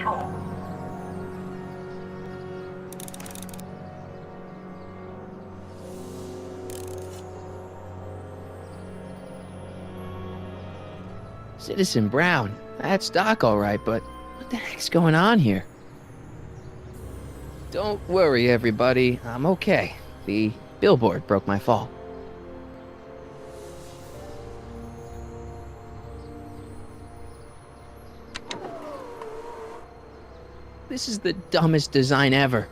control. Citizen Brown. That's Doc all right, but what the heck's going on here? Don't worry, everybody. I'm okay. The billboard broke my fall. This is the dumbest design ever.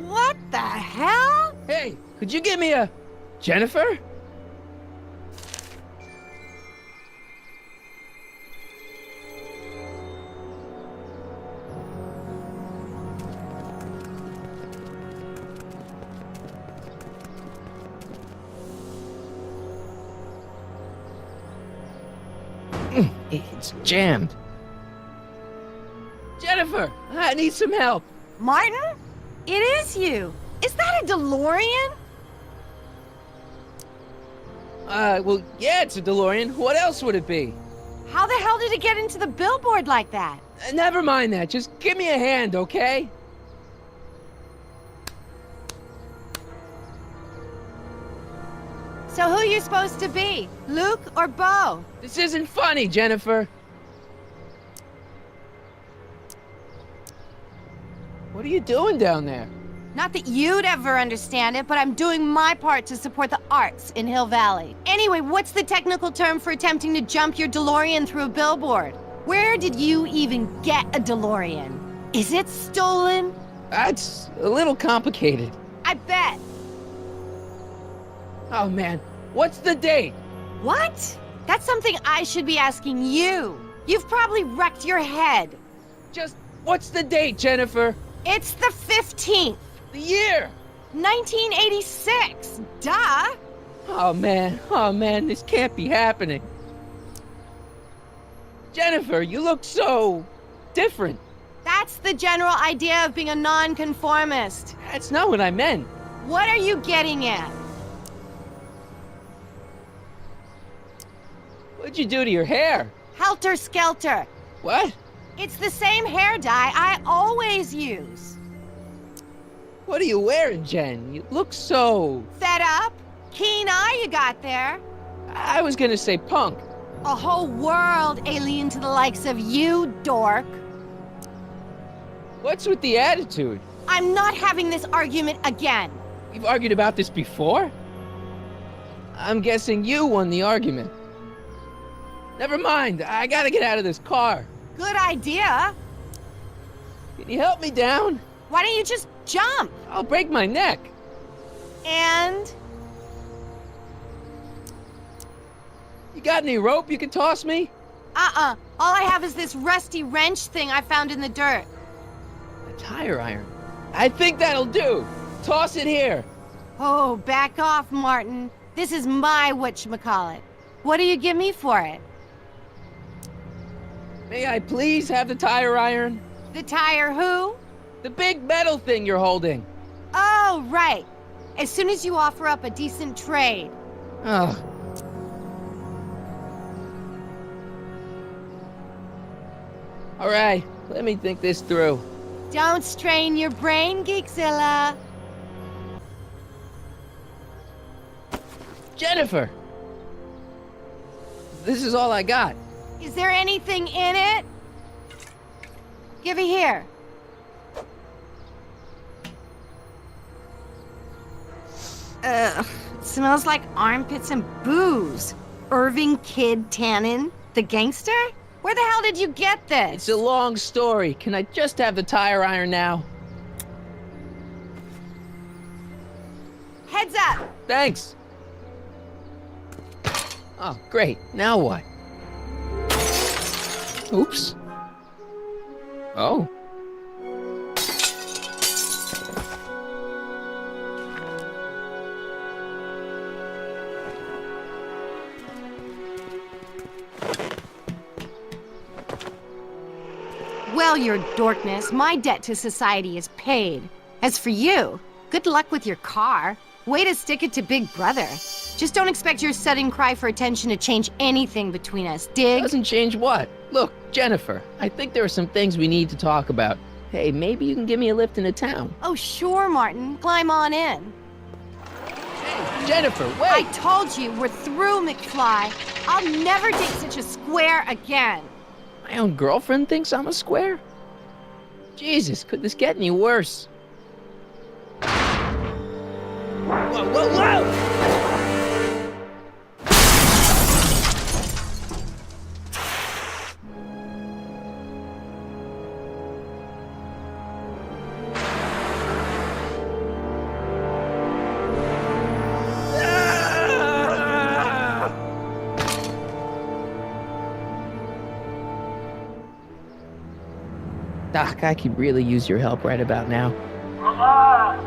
What the hell? Hey, could you give me a... Jennifer? It's jammed. Jennifer, I need some help. Martin? It is you. Is that a DeLorean? Well, yeah, it's a DeLorean. What else would it be? How the hell did it get into the billboard like that? Never mind that. Just give me a hand, okay? So who you supposed to be? Luke or Bo? This isn't funny, Jennifer. What are you doing down there? Not that you'd ever understand it, but I'm doing my part to support the arts in Hill Valley. Anyway, what's the technical term for attempting to jump your DeLorean through a billboard? Where did you even get a DeLorean? Is it stolen? That's a little complicated. I bet. Oh, man. What's the date? What? That's something I should be asking you. You've probably wrecked your head. Just, what's the date, Jennifer? It's the 15th. The year! 1986. Duh. Oh, man, this can't be happening. Jennifer, you look so... different. That's the general idea of being a nonconformist. That's not what I meant. What are you getting at? What'd you do to your hair? Helter Skelter. What? It's the same hair dye I always use. What are you wearing, Jen? You look so... Fed up? Keen eye you got there. I was gonna say punk. A whole world alien to the likes of you, dork. What's with the attitude? I'm not having this argument again. We've argued about this before? I'm guessing you won the argument. Never mind, I gotta get out of this car. Good idea. Can you help me down? Why don't you just jump? I'll break my neck. And? You got any rope you can toss me? All I have is this rusty wrench thing I found in the dirt. A tire iron. I think that'll do. Toss it here. Oh, back off, Martin. This is my whatchamacallit. What do you give me for it? May I please have the tire iron? The tire who? The big metal thing you're holding. Oh, right. As soon as you offer up a decent trade. Ugh. All right, let me think this through. Don't strain your brain, Geekzilla. Jennifer! This is all I got. Is there anything in it? Give it here. Ugh, it smells like armpits and booze. Irving Kid Tannen, the gangster? Where the hell did you get this? It's a long story. Can I just have the tire iron now? Heads up! Thanks. Oh, great. Now what? Oops. Oh. Well, your dorkness, my debt to society is paid. As for you, good luck with your car. Way to stick it to Big Brother. Just don't expect your sudden cry for attention to change anything between us, dig? Doesn't change what? Look, Jennifer, I think there are some things we need to talk about. Hey, maybe you can give me a lift into town. Oh, sure, Martin. Climb on in. Hey, Jennifer, wait! I told you, we're through, McFly. I'll never date such a square again. My own girlfriend thinks I'm a square? Jesus, could this get any worse? Whoa, whoa, whoa! Doc, I could really use your help right about now. Relax.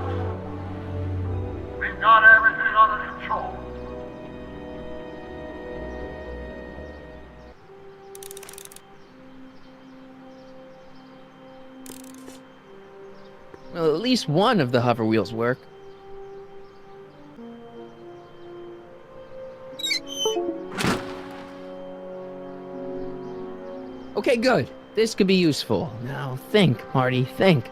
We've got everything under control. Well, at least one of the hover wheels work. Okay, good. This could be useful. Now think, Marty, think.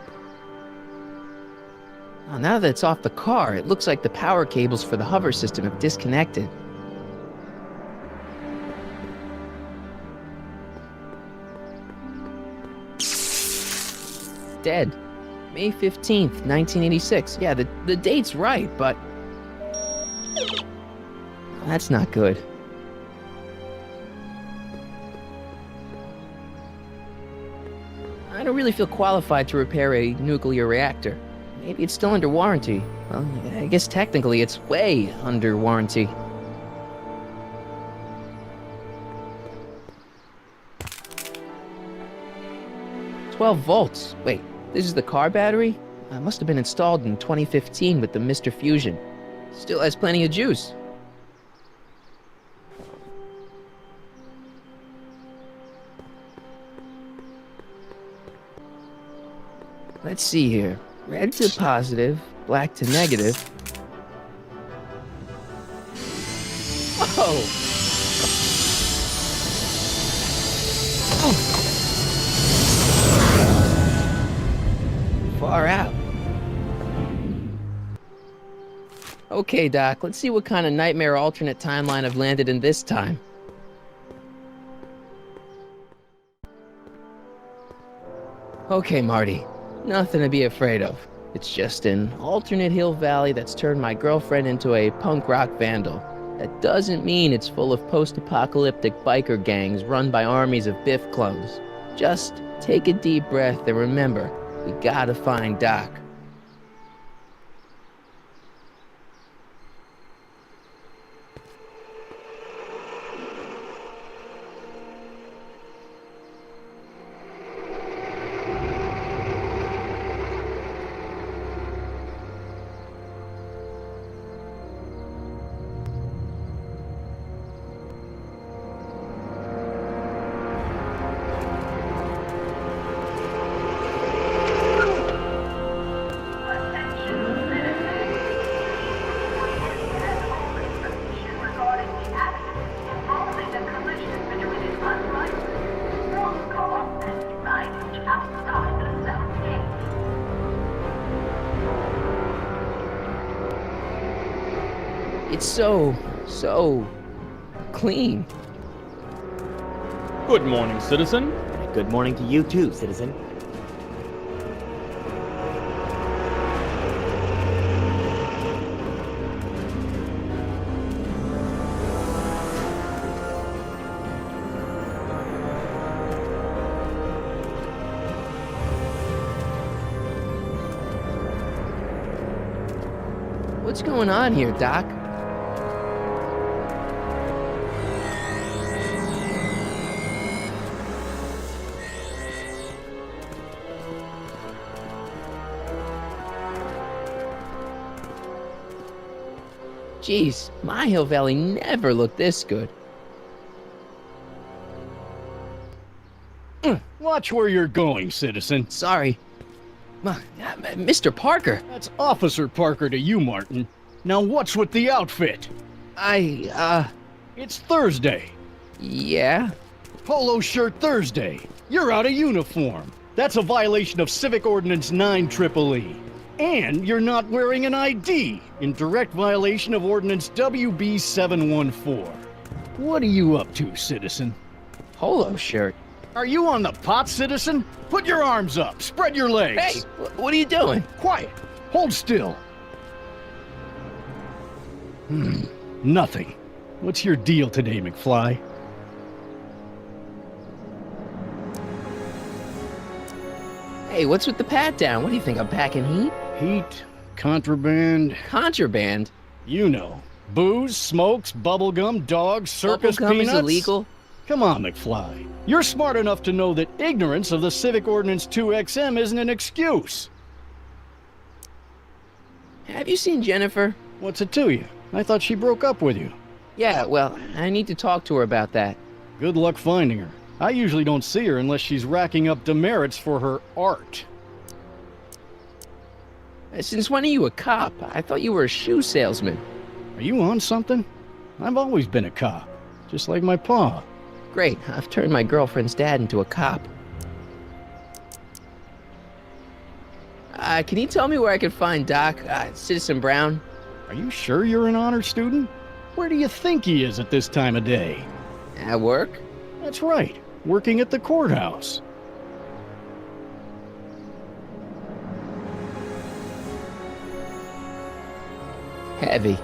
Now that it's off the car, it looks like the power cables for the hover system have disconnected. Dead. May 15th, 1986. Yeah, the date's right, but... that's not good. I don't really feel qualified to repair a nuclear reactor. Maybe it's still under warranty. Well, I guess technically it's way under warranty. "12 volts. Wait, this is the car battery? It must have been installed in 2015 with the Mr. Fusion. Still has plenty of juice. Let's see here. Red to positive, black to negative. Whoa! Far out. Okay, Doc, let's see what kind of nightmare alternate timeline I've landed in this time. Okay, Marty. Nothing to be afraid of. It's just an alternate hill valley that's turned my girlfriend into a punk rock vandal. That doesn't mean it's full of post-apocalyptic biker gangs run by armies of Biff clones. Just take a deep breath and remember, we gotta find Doc. It's so clean. Good morning, citizen. Good morning to you too, citizen. What's going on here, Doc? Jeez, my Hill Valley never looked this good. Whoa! Watch where you're going, citizen. Sorry. Mr. Parker, That's Officer Parker to you, Martin. Now what's with the outfit? It's Thursday. yeah? Polo shirt Thursday. You're out of uniform. That's a violation of Civic Ordinance 9EEE. And you're not wearing an ID, in direct violation of Ordinance WB 714. What are you up to, citizen? Polo shirt. Are you on the pot, citizen? Put your arms up. Spread your legs. Hey, what are you doing? Quiet. Hold still. Nothing. What's your deal today, McFly? Hey, what's with the pat down? What do you think, I'm packing heat? Heat, contraband, Contraband? you know. Booze, smokes, bubblegum, dogs, circus Bubblegum peanuts. is illegal? Come on, McFly. You're smart enough to know that ignorance of the Civic Ordinance 2XM isn't an excuse. Have you seen Jennifer? What's it to you? I thought she broke up with you. Yeah, well, I need to talk to her about that. Good luck finding her. I usually don't see her unless she's racking up demerits for her art. Since when are you a cop? I thought you were a shoe salesman. Are you on something? I've always been a cop, just like my pa. Great, I've turned my girlfriend's dad into a cop. Can you tell me where I can find Doc, Citizen Brown? Are you sure you're an honor student? Where do you think he is at this time of day? At work? That's right, working at the courthouse. Heavy.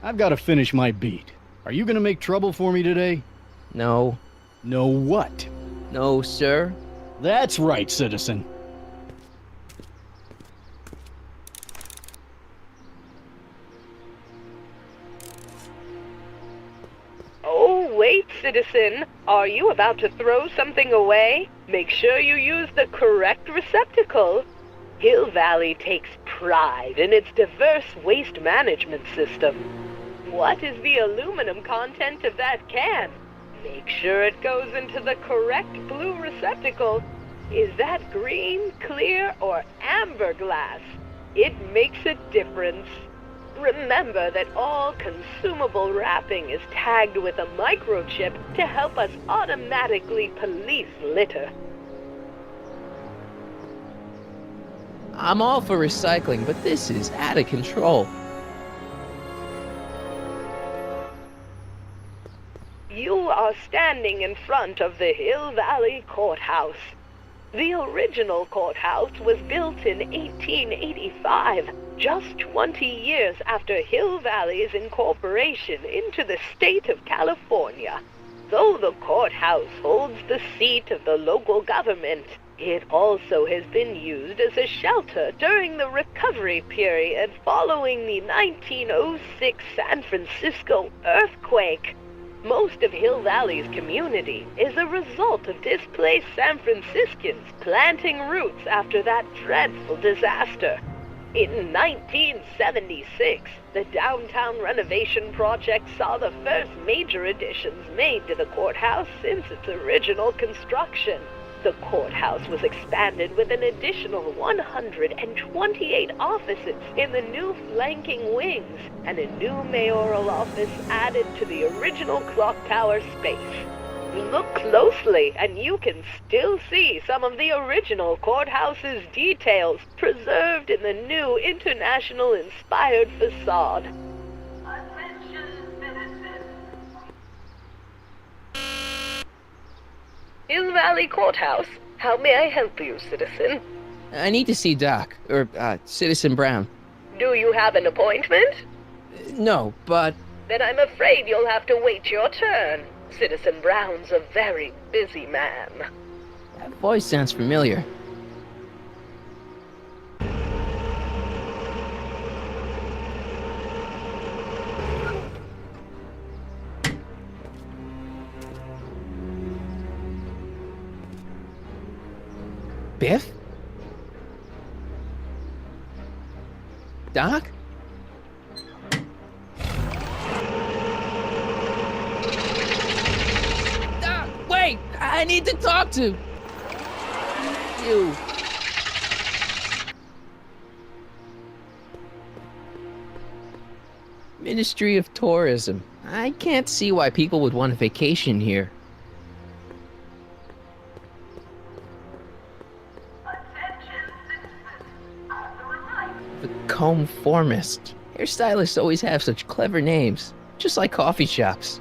I've got to finish my beat. Are you gonna make trouble for me today? No. No what? No, sir. That's right, citizen. Oh, wait, citizen. Are you about to throw something away? Make sure you use the correct receptacle. Hill Valley takes pride in its diverse waste management system. What is the aluminum content of that can? Make sure it goes into the correct blue receptacle. Is that green, clear, or amber glass? It makes a difference. Remember that all consumable wrapping is tagged with a microchip to help us automatically police litter. I'm all for recycling, but this is out of control. You are standing in front of the Hill Valley Courthouse. The original courthouse was built in 1885, just 20 years after Hill Valley's incorporation into the state of California. Though the courthouse holds the seat of the local government, it also has been used as a shelter during the recovery period following the 1906 San Francisco earthquake. Most of Hill Valley's community is a result of displaced San Franciscans planting roots after that dreadful disaster. In 1976, the downtown renovation project saw the first major additions made to the courthouse since its original construction. The courthouse was expanded with an additional 128 offices in the new flanking wings, and a new mayoral office added to the original clock tower space. Look closely, and you can still see some of the original courthouse's details preserved in the new international-inspired facade. Attention, citizens. Hill Valley Courthouse. How may I help you, citizen? I need to see Doc, or, Citizen Brown. Do you have an appointment? No, but... Then I'm afraid you'll have to wait your turn. Citizen Brown's a very busy man. that voice sounds familiar. Biff? Doc? I need to talk to you. Ministry of Tourism. I can't see why people would want a vacation here. Attention citizens. As a reminder, The Conformist. Hairstylists always have such clever names, just like coffee shops.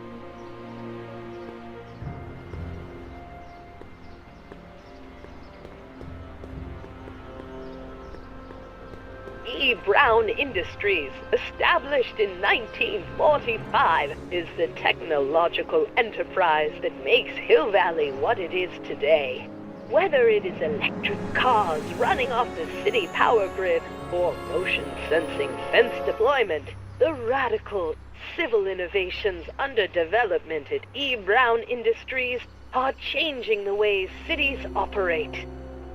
E. Brown Industries, established in 1945, is the technological enterprise that makes Hill Valley what it is today. Whether it is electric cars running off the city power grid or motion-sensing fence deployment, the radical civil innovations under development at E. Brown Industries are changing the way cities operate.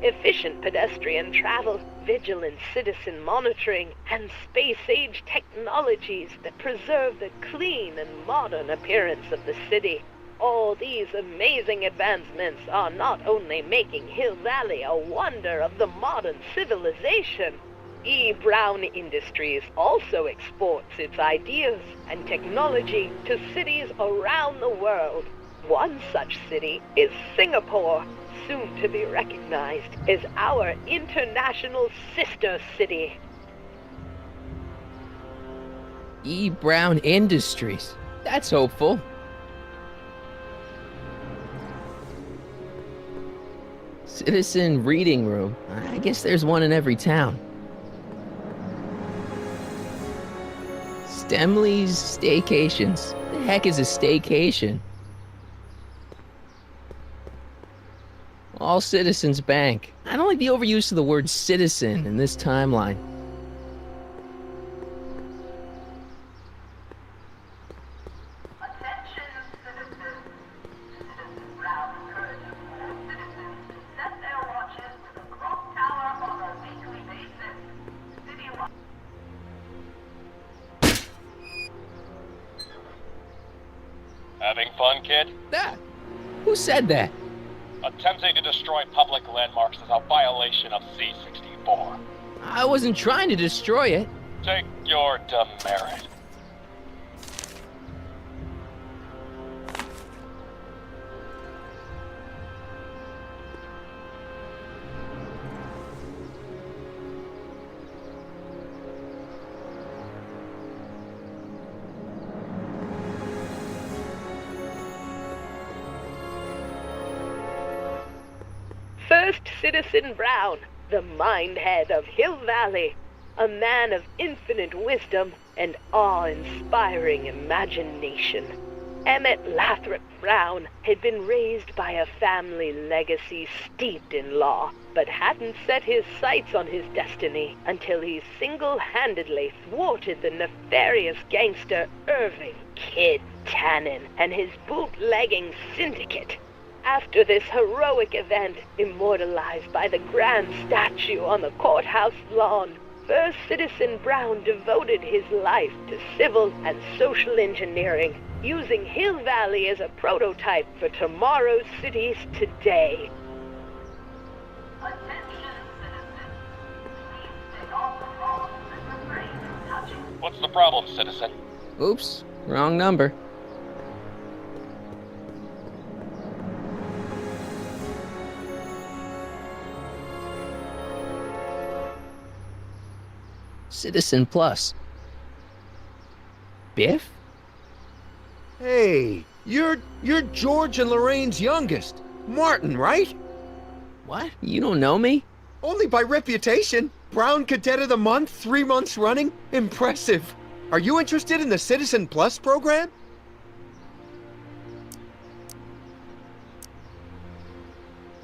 Efficient pedestrian travel, vigilant citizen monitoring, and space-age technologies that preserve the clean and modern appearance of the city. All these amazing advancements are not only making Hill Valley a wonder of the modern civilization. E. Brown Industries also exports its ideas and technology to cities around the world. One such city is Singapore, soon to be recognized as our international sister city. E. Brown Industries. That's hopeful. Citizen reading room. I guess there's one in every town. Stemley's Staycations. The heck is a staycation? All Citizens Bank. I don't like the overuse of the word citizen in this timeline. attention citizens. Citizen Brown encourages all citizens to set their watches to the clock tower on a weekly basis. Citywide. Having fun, kid? Ah, who said that? Attempting to destroy public landmarks is a violation of C-64. I wasn't trying to destroy it. Take your demerit. First Citizen Brown, the mind-head of Hill Valley, a man of infinite wisdom and awe-inspiring imagination. Emmett Lathrop Brown had been raised by a family legacy steeped in law, but hadn't set his sights on his destiny until he single-handedly thwarted the nefarious gangster Irving Kid Tannen and his bootlegging syndicate. After this heroic event, immortalized by the grand statue on the courthouse lawn, First Citizen Brown devoted his life to civil and social engineering, using Hill Valley as a prototype for tomorrow's cities today. Attention citizens. Please stay off the phone and refrain from touching. What's the problem, citizen? Oops, wrong number. Citizen Plus. Biff? Hey, you're George and Lorraine's youngest. Martin, right? What? You don't know me? Only by reputation. Brown Cadet of the Month, 3 months running. Impressive. Are you interested in the Citizen Plus program?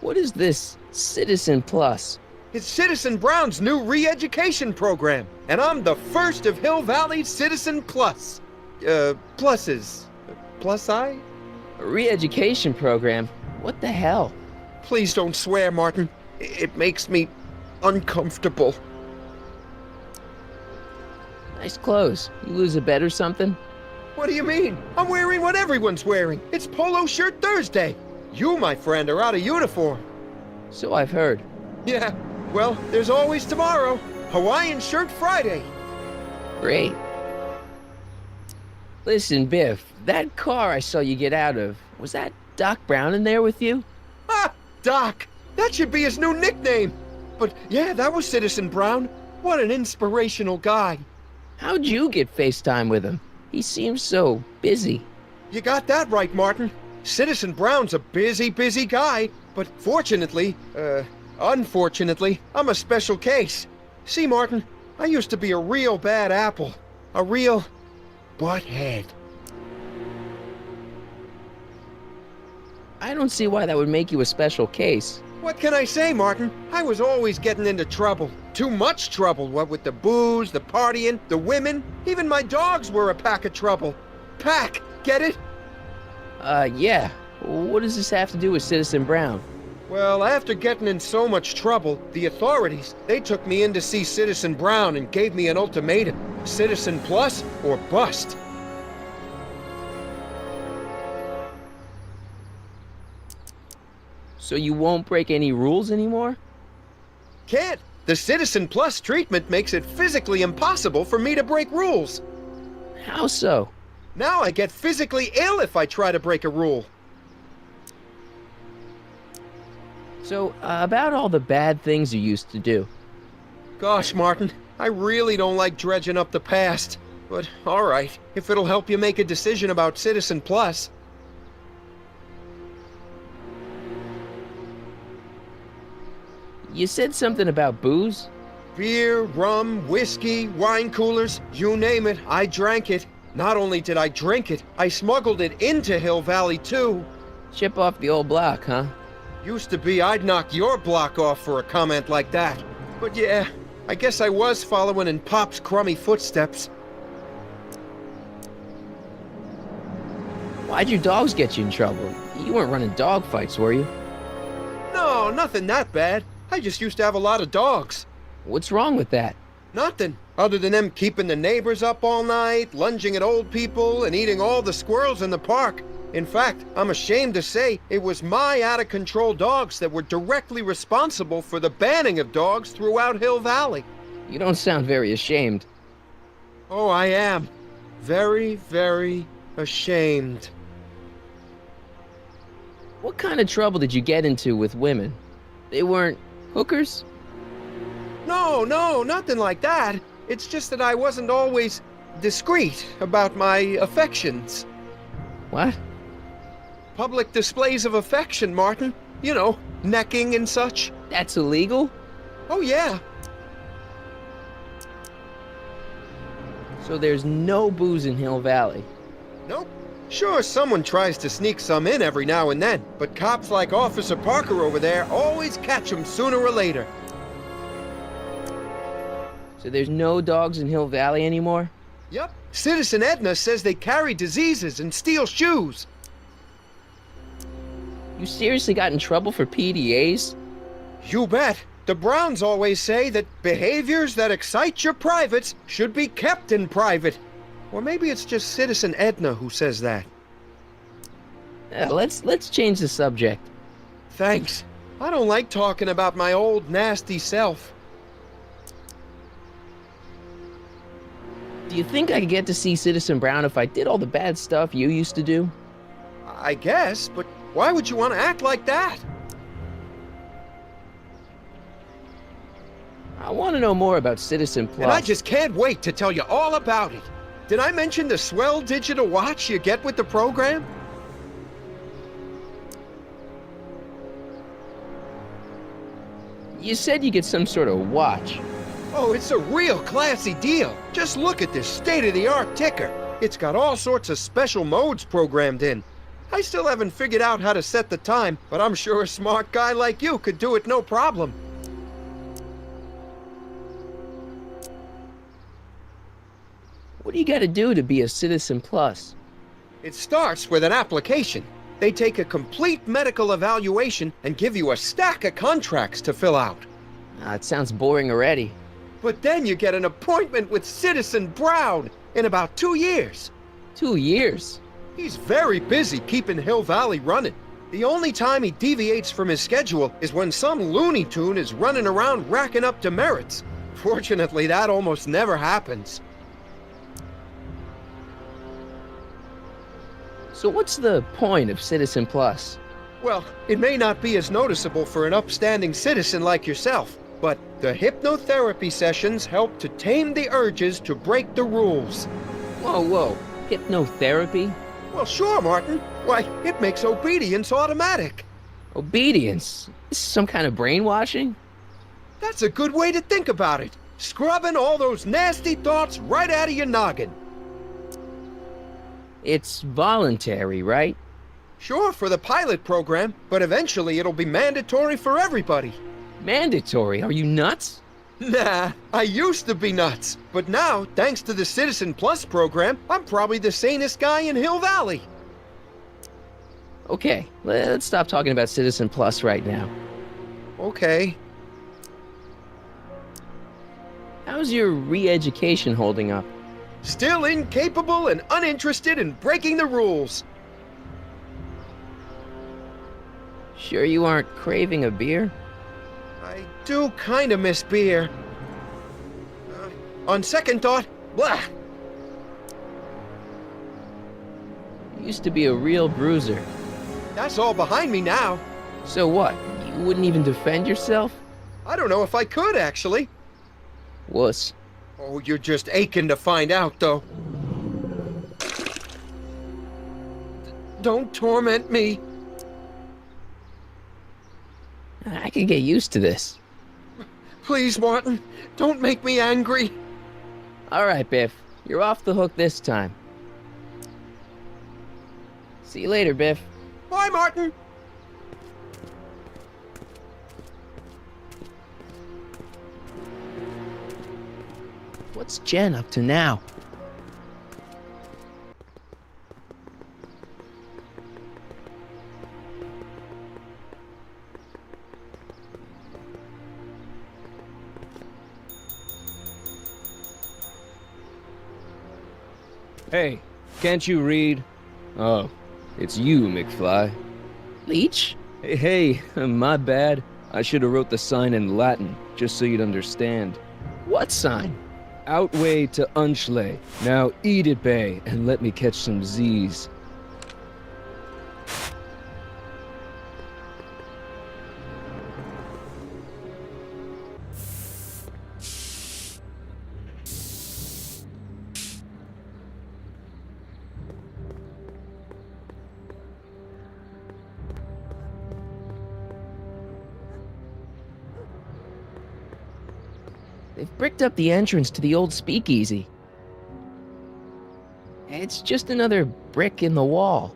What is this Citizen Plus? It's Citizen Brown's new re-education program, and I'm the first of Hill Valley's Citizen Plus. Pluses. Plus I? A re-education program? What the hell? Please don't swear, Martin. It makes me uncomfortable. Nice clothes. You lose a bet or something? What do you mean? I'm wearing what everyone's wearing. It's Polo Shirt Thursday. You, my friend, are out of uniform. So I've heard. Yeah, well, there's always tomorrow. Hawaiian Shirt Friday. Great. Listen, Biff, that car I saw you get out of, was that Doc Brown in there with you? Ah, Doc! That should be his new nickname. But yeah, that was Citizen Brown. What an inspirational guy. How'd you get FaceTime with him? He seems so busy. You got that right, Martin. Citizen Brown's a busy guy, but unfortunately, I'm a special case. See, Martin, I used to be a real bad apple. A real butthead. I don't see why that would make you a special case. What can I say, Martin? I was always getting into trouble. Too much trouble, what with the booze, the partying, the women. Even my dogs were a pack of trouble. Pack, get it? Yeah. What does this have to do with Citizen Brown? Well, after getting in so much trouble, the authorities, they took me in to see Citizen Brown and gave me an ultimatum. Citizen Plus or bust. So you won't break any rules anymore? Can't. The Citizen Plus treatment makes it physically impossible for me to break rules. How so? Now I get physically ill if I try to break a rule. So, about all the bad things you used to do. Gosh, Martin, I really don't like dredging up the past. But, alright, if it'll help you make a decision about Citizen Plus. You said something about booze? Beer, rum, whiskey, wine coolers, you name it, I drank it. Not only did I drink it, I smuggled it into Hill Valley, too. Chip off the old block, huh? Used to be I'd knock your block off for a comment like that. But yeah, I guess I was following in Pop's crummy footsteps. Why'd your dogs get you in trouble? You weren't running dog fights, were you? No, nothing that bad. I just used to have a lot of dogs. What's wrong with that? Nothing, other than them keeping the neighbors up all night, lunging at old people, and eating all the squirrels in the park. In fact, I'm ashamed to say it was my out-of-control dogs that were directly responsible for the banning of dogs throughout Hill Valley. You don't sound very ashamed. Oh, I am. Very, very ashamed. What kind of trouble did you get into with women? They weren't hookers? No, nothing like that. It's just that I wasn't always discreet about my affections. What? Public displays of affection, Martin. You know, necking and such. That's illegal? Oh, yeah. So there's no booze in Hill Valley? Nope. Sure, someone tries to sneak some in every now and then, but cops like Officer Parker over there always catch them sooner or later. So there's no dogs in Hill Valley anymore? Yep. Citizen Edna says they carry diseases and steal shoes. You seriously got in trouble for PDAs? You bet. The Browns always say that behaviors that excite your privates should be kept in private. Or maybe it's just Citizen Edna who says that. Let's change the subject. Thanks. I don't like talking about my old nasty self. Do you think I could get to see Citizen Brown if I did all the bad stuff you used to do? I guess, but why would you want to act like that? I want to know more about Citizen Plus. And I just can't wait to tell you all about it. Did I mention the swell digital watch you get with the program? You said you get some sort of watch. Oh, it's a real classy deal. Just look at this state-of-the-art ticker. It's got all sorts of special modes programmed in. I still haven't figured out how to set the time, but I'm sure a smart guy like you could do it no problem. What do you got to do to be a Citizen Plus? It starts with an application. They take a complete medical evaluation and give you a stack of contracts to fill out. It sounds boring already. But then you get an appointment with Citizen Brown in about 2 years. 2 years? He's very busy keeping Hill Valley running. The only time he deviates from his schedule is when some Looney Tune is running around racking up demerits. Fortunately, that almost never happens. So what's the point of Citizen Plus? Well, it may not be as noticeable for an upstanding citizen like yourself, but the hypnotherapy sessions help to tame the urges to break the rules. Whoa. Hypnotherapy? Well, sure, Martin. Why, it makes obedience automatic. Obedience? This is some kind of brainwashing? That's a good way to think about it. Scrubbing all those nasty thoughts right out of your noggin. It's voluntary, right? Sure, for the pilot program, but eventually it'll be mandatory for everybody. Mandatory? Are you nuts? Nah, I used to be nuts. But now, thanks to the Citizen Plus program, I'm probably the sanest guy in Hill Valley. Okay, let's stop talking about Citizen Plus right now. Okay. How's your re-education holding up? Still incapable and uninterested in breaking the rules. Sure you aren't craving a beer? I do kinda miss beer. On second thought, blah! You used to be a real bruiser. That's all behind me now. So what? You wouldn't even defend yourself? I don't know if I could, actually. Wuss. Oh, you're just aching to find out, though. Don't torment me. I can get used to this. Please, Martin, don't make me angry. All right, Biff. You're off the hook this time. See you later, Biff. Bye, Martin. What's Jen up to now? Hey, can't you read? Oh, it's you, McFly. Leech? Hey, my bad. I should have wrote the sign in Latin, just so you'd understand. What sign? Outway to Unchley. Now eat it, Bay, and let me catch some Z's. They've bricked up the entrance to the old speakeasy. It's just another brick in the wall.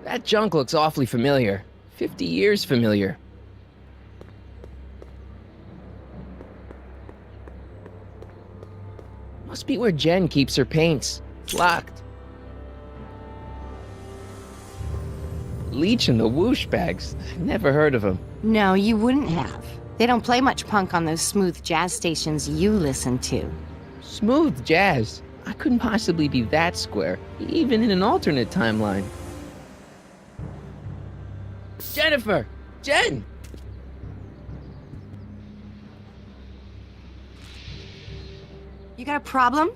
That junk looks awfully familiar. 50 years familiar. Must be where Jen keeps her paints. It's locked. Leech and the whoosh bags. Never heard of them. No, you wouldn't have. They don't play much punk on those smooth jazz stations you listen to. Smooth jazz. I couldn't possibly be that square, even in an alternate timeline. Jennifer! Jen! You got a problem?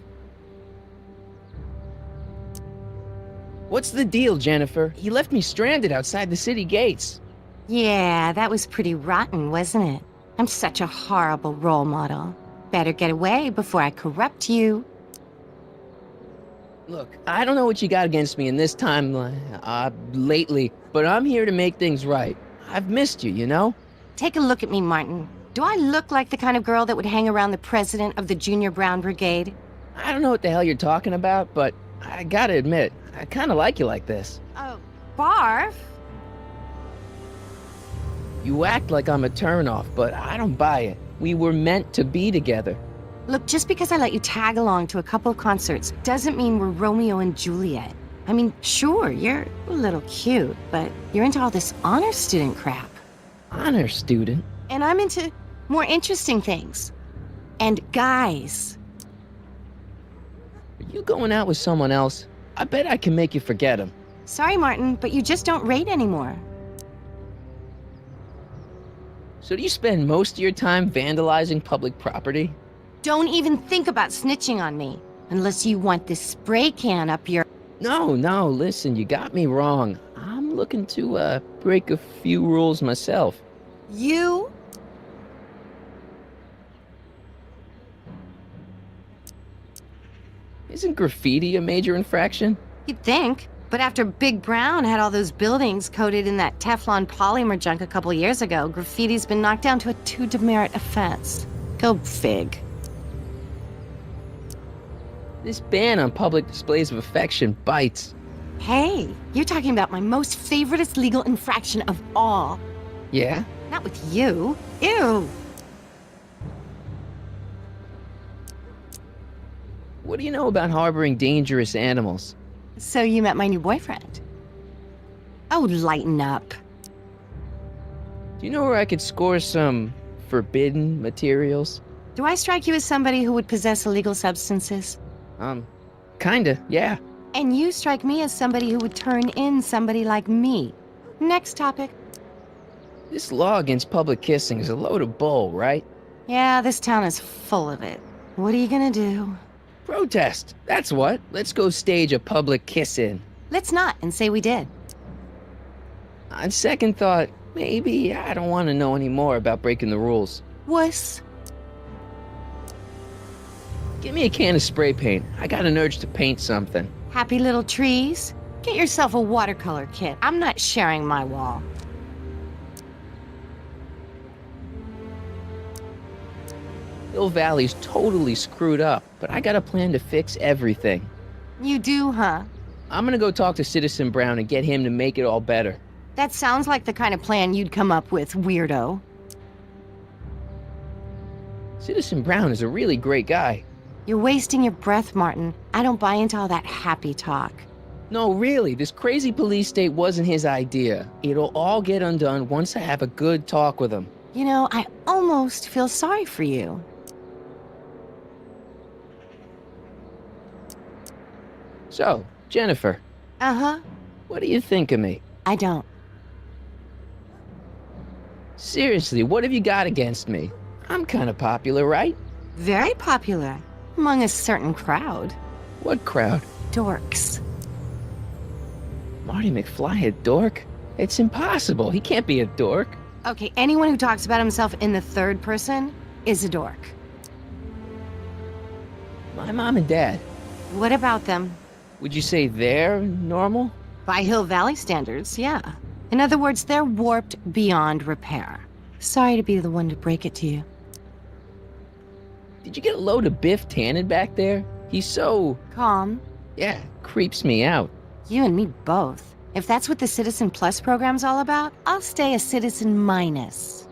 What's the deal, Jennifer? He left me stranded outside the city gates. Yeah, that was pretty rotten, wasn't it? I'm such a horrible role model. Better get away before I corrupt you. Look, I don't know what you got against me in this timeline, lately, but I'm here to make things right. I've missed you, you know? Take a look at me, Martin. Do I look like the kind of girl that would hang around the president of the Junior Brown Brigade? I don't know what the hell you're talking about, but I gotta admit, I kinda like you like this. Oh, barf? You act like I'm a turnoff, but I don't buy it. We were meant to be together. Look, just because I let you tag along to a couple of concerts doesn't mean we're Romeo and Juliet. I mean, sure, you're a little cute, but you're into all this honor student crap. Honor student? And I'm into more interesting things. And guys. You going out with someone else, I bet I can make you forget him. Sorry, Martin, but you just don't rate anymore. So do you spend most of your time vandalizing public property? Don't even think about snitching on me, unless you want this spray can up your... No, listen, you got me wrong. I'm looking to, break a few rules myself. You? Isn't graffiti a major infraction? You'd think. But after Big Brown had all those buildings coated in that Teflon polymer junk a couple years ago, graffiti's been knocked down to a 2 demerit offense. Go fig. This ban on public displays of affection bites. Hey, you're talking about my most favoriteest legal infraction of all. Yeah? Not with you. Ew. What do you know about harboring dangerous animals? So you met my new boyfriend. Oh, lighten up. Do you know where I could score some forbidden materials? Do I strike you as somebody who would possess illegal substances? Kinda, yeah. And you strike me as somebody who would turn in somebody like me. Next topic. This law against public kissing is a load of bull, right? Yeah, this town is full of it. What are you gonna do? Protest, that's what. Let's go stage a public kiss-in. Let's not and say we did. On second thought, maybe I don't want to know any more about breaking the rules. Wuss. Give me a can of spray paint. I got an urge to paint something. Happy little trees? Get yourself a watercolor kit. I'm not sharing my wall. Hill Valley's totally screwed up, but I got a plan to fix everything. You do, huh? I'm gonna go talk to Citizen Brown and get him to make it all better. That sounds like the kind of plan you'd come up with, weirdo. Citizen Brown is a really great guy. You're wasting your breath, Martin. I don't buy into all that happy talk. No, really, this crazy police state wasn't his idea. It'll all get undone once I have a good talk with him. You know, I almost feel sorry for you. So, Jennifer. Uh-huh. What do you think of me? I don't. Seriously, what have you got against me? I'm kind of popular, right? Very popular. Among a certain crowd. What crowd? Dorks. Marty McFly a dork? It's impossible. He can't be a dork. Okay, anyone who talks about himself in the third person is a dork. My mom and dad. What about them? Would you say they're normal? By Hill Valley standards, yeah. In other words, they're warped beyond repair. Sorry to be the one to break it to you. Did you get a load of Biff Tannen back there? He's so... Calm. Yeah, creeps me out. You and me both. If that's what the Citizen Plus program's all about, I'll stay a Citizen Minus.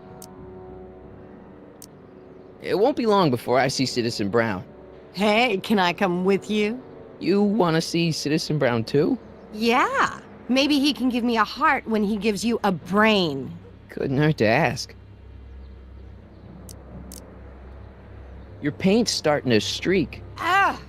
It won't be long before I see Citizen Brown. Hey, can I come with you? You want to see Citizen Brown too? Yeah. Maybe he can give me a heart when he gives you a brain. Couldn't hurt to ask. Your paint's starting to streak. Ah!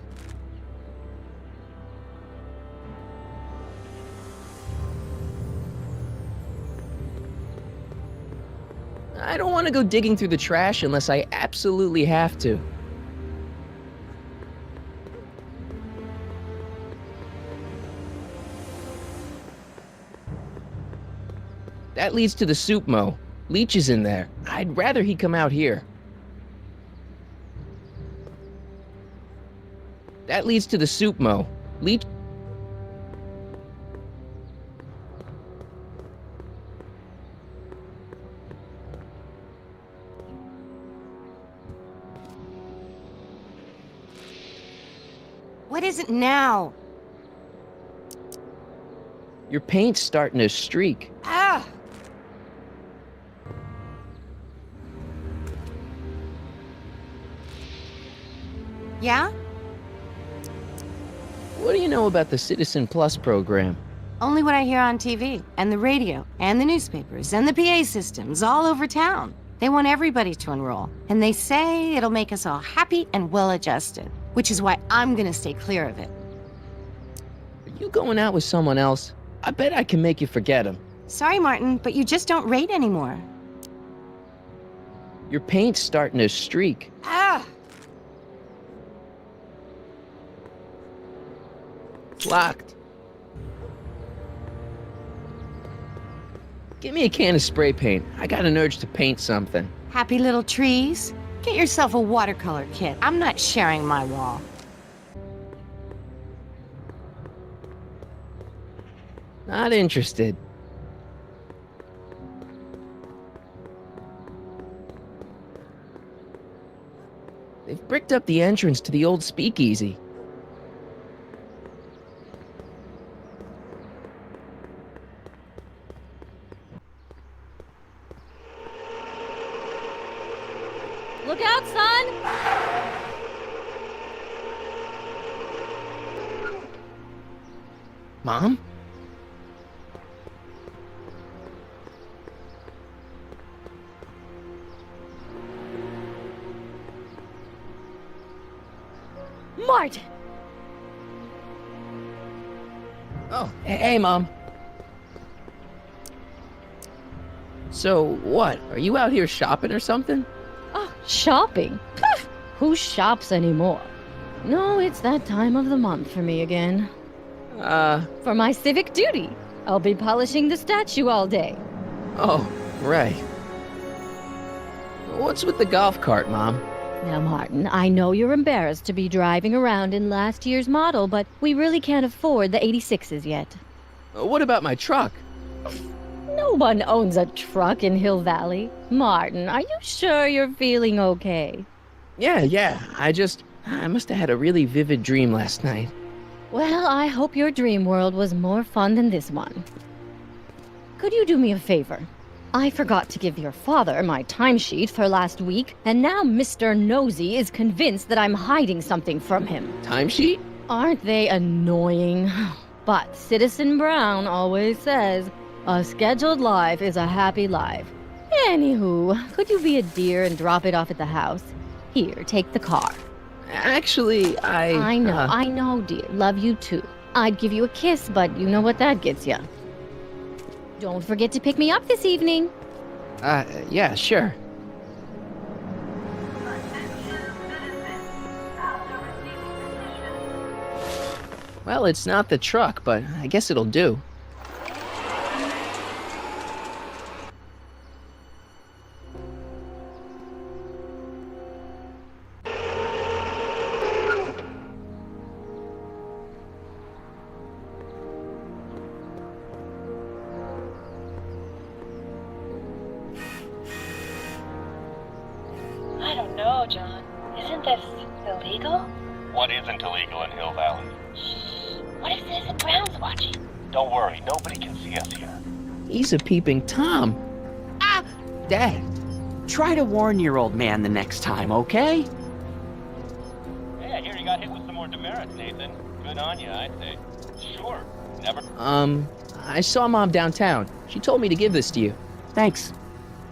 I don't want to go digging through the trash unless I absolutely have to. That leads to the soup mo. Leech is in there. I'd rather he come out here. That leads to the soup mo. Leech... What is it now? Your paint's starting to streak. Ah! Yeah? What do you know about the Citizen Plus program? Only what I hear on TV, and the radio, and the newspapers, and the PA systems all over town. They want everybody to enroll, and they say it'll make us all happy and well-adjusted. which is why I'm gonna stay clear of it. Are you going out with someone else? I bet I can make you forget him. Sorry, Martin, but you just don't rate anymore. Your paint's starting to streak. Ah! Locked. Give me a can of spray paint. I got an urge to paint something. Happy little trees? Get yourself a watercolor kit. I'm not sharing my wall. Not interested. They've bricked up the entrance to the old speakeasy. Look out, son! Mom? Martin! Oh, hey, Mom. So, what? Are you out here shopping or something? Oh, shopping? Pff, who shops anymore? No, it's that time of the month for me again. For my civic duty. I'll be polishing the statue all day. Oh, right. What's with the golf cart, Mom? Now, Martin, I know you're embarrassed to be driving around in last year's model, but we really can't afford the 86s yet. What about my truck? No one owns a truck in Hill Valley. Martin, are you sure you're feeling okay? Yeah. I must have had a really vivid dream last night. Well, I hope your dream world was more fun than this one. Could you do me a favor? I forgot to give your father my timesheet for last week, and now Mr. Nosy is convinced that I'm hiding something from him. Timesheet? Aren't they annoying? But Citizen Brown always says, a scheduled life is a happy life. Anywho, could you be a dear and drop it off at the house? Here, take the car. Actually, I know, dear. Love you too. I'd give you a kiss, but you know what that gets you. Don't forget to pick me up this evening. Yeah, sure. Well, it's not the truck, but I guess it'll do. I don't know, John. Isn't this illegal? What isn't illegal in Hill Valley? What if Citizen Brown's watching? Don't worry, nobody can see us here. He's a peeping Tom. Ah! Dad. Try to warn your old man the next time, okay? Hey, I hear you got hit with some more demerits, Nathan. Good on you, I'd say. Sure, never... I saw Mom downtown. She told me to give this to you. Thanks.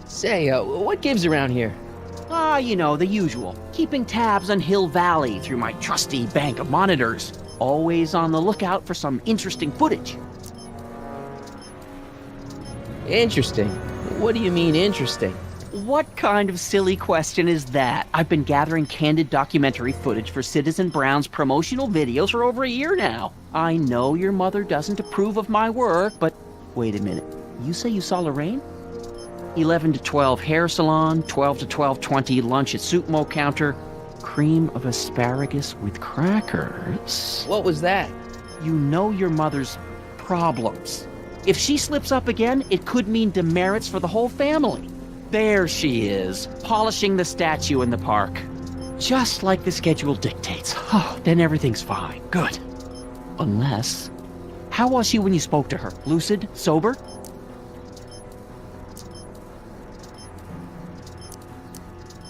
Say, what gives around here? You know, the usual. Keeping tabs on Hill Valley through my trusty bank of monitors. Always on the lookout for some interesting footage. Interesting? What do you mean, interesting? What kind of silly question is that? I've been gathering candid documentary footage for Citizen Brown's promotional videos for over a year now. I know your mother doesn't approve of my work, but wait a minute. You say you saw Lorraine? 11 to 12 hair salon, 12 to 12:20 lunch at soup mo counter, cream of asparagus with crackers. What was that? You know your mother's problems. If she slips up again, it could mean demerits for the whole family. There she is, polishing the statue in the park. Just like the schedule dictates. Oh, then everything's fine. Good. Unless... How was she when you spoke to her? Lucid? Sober?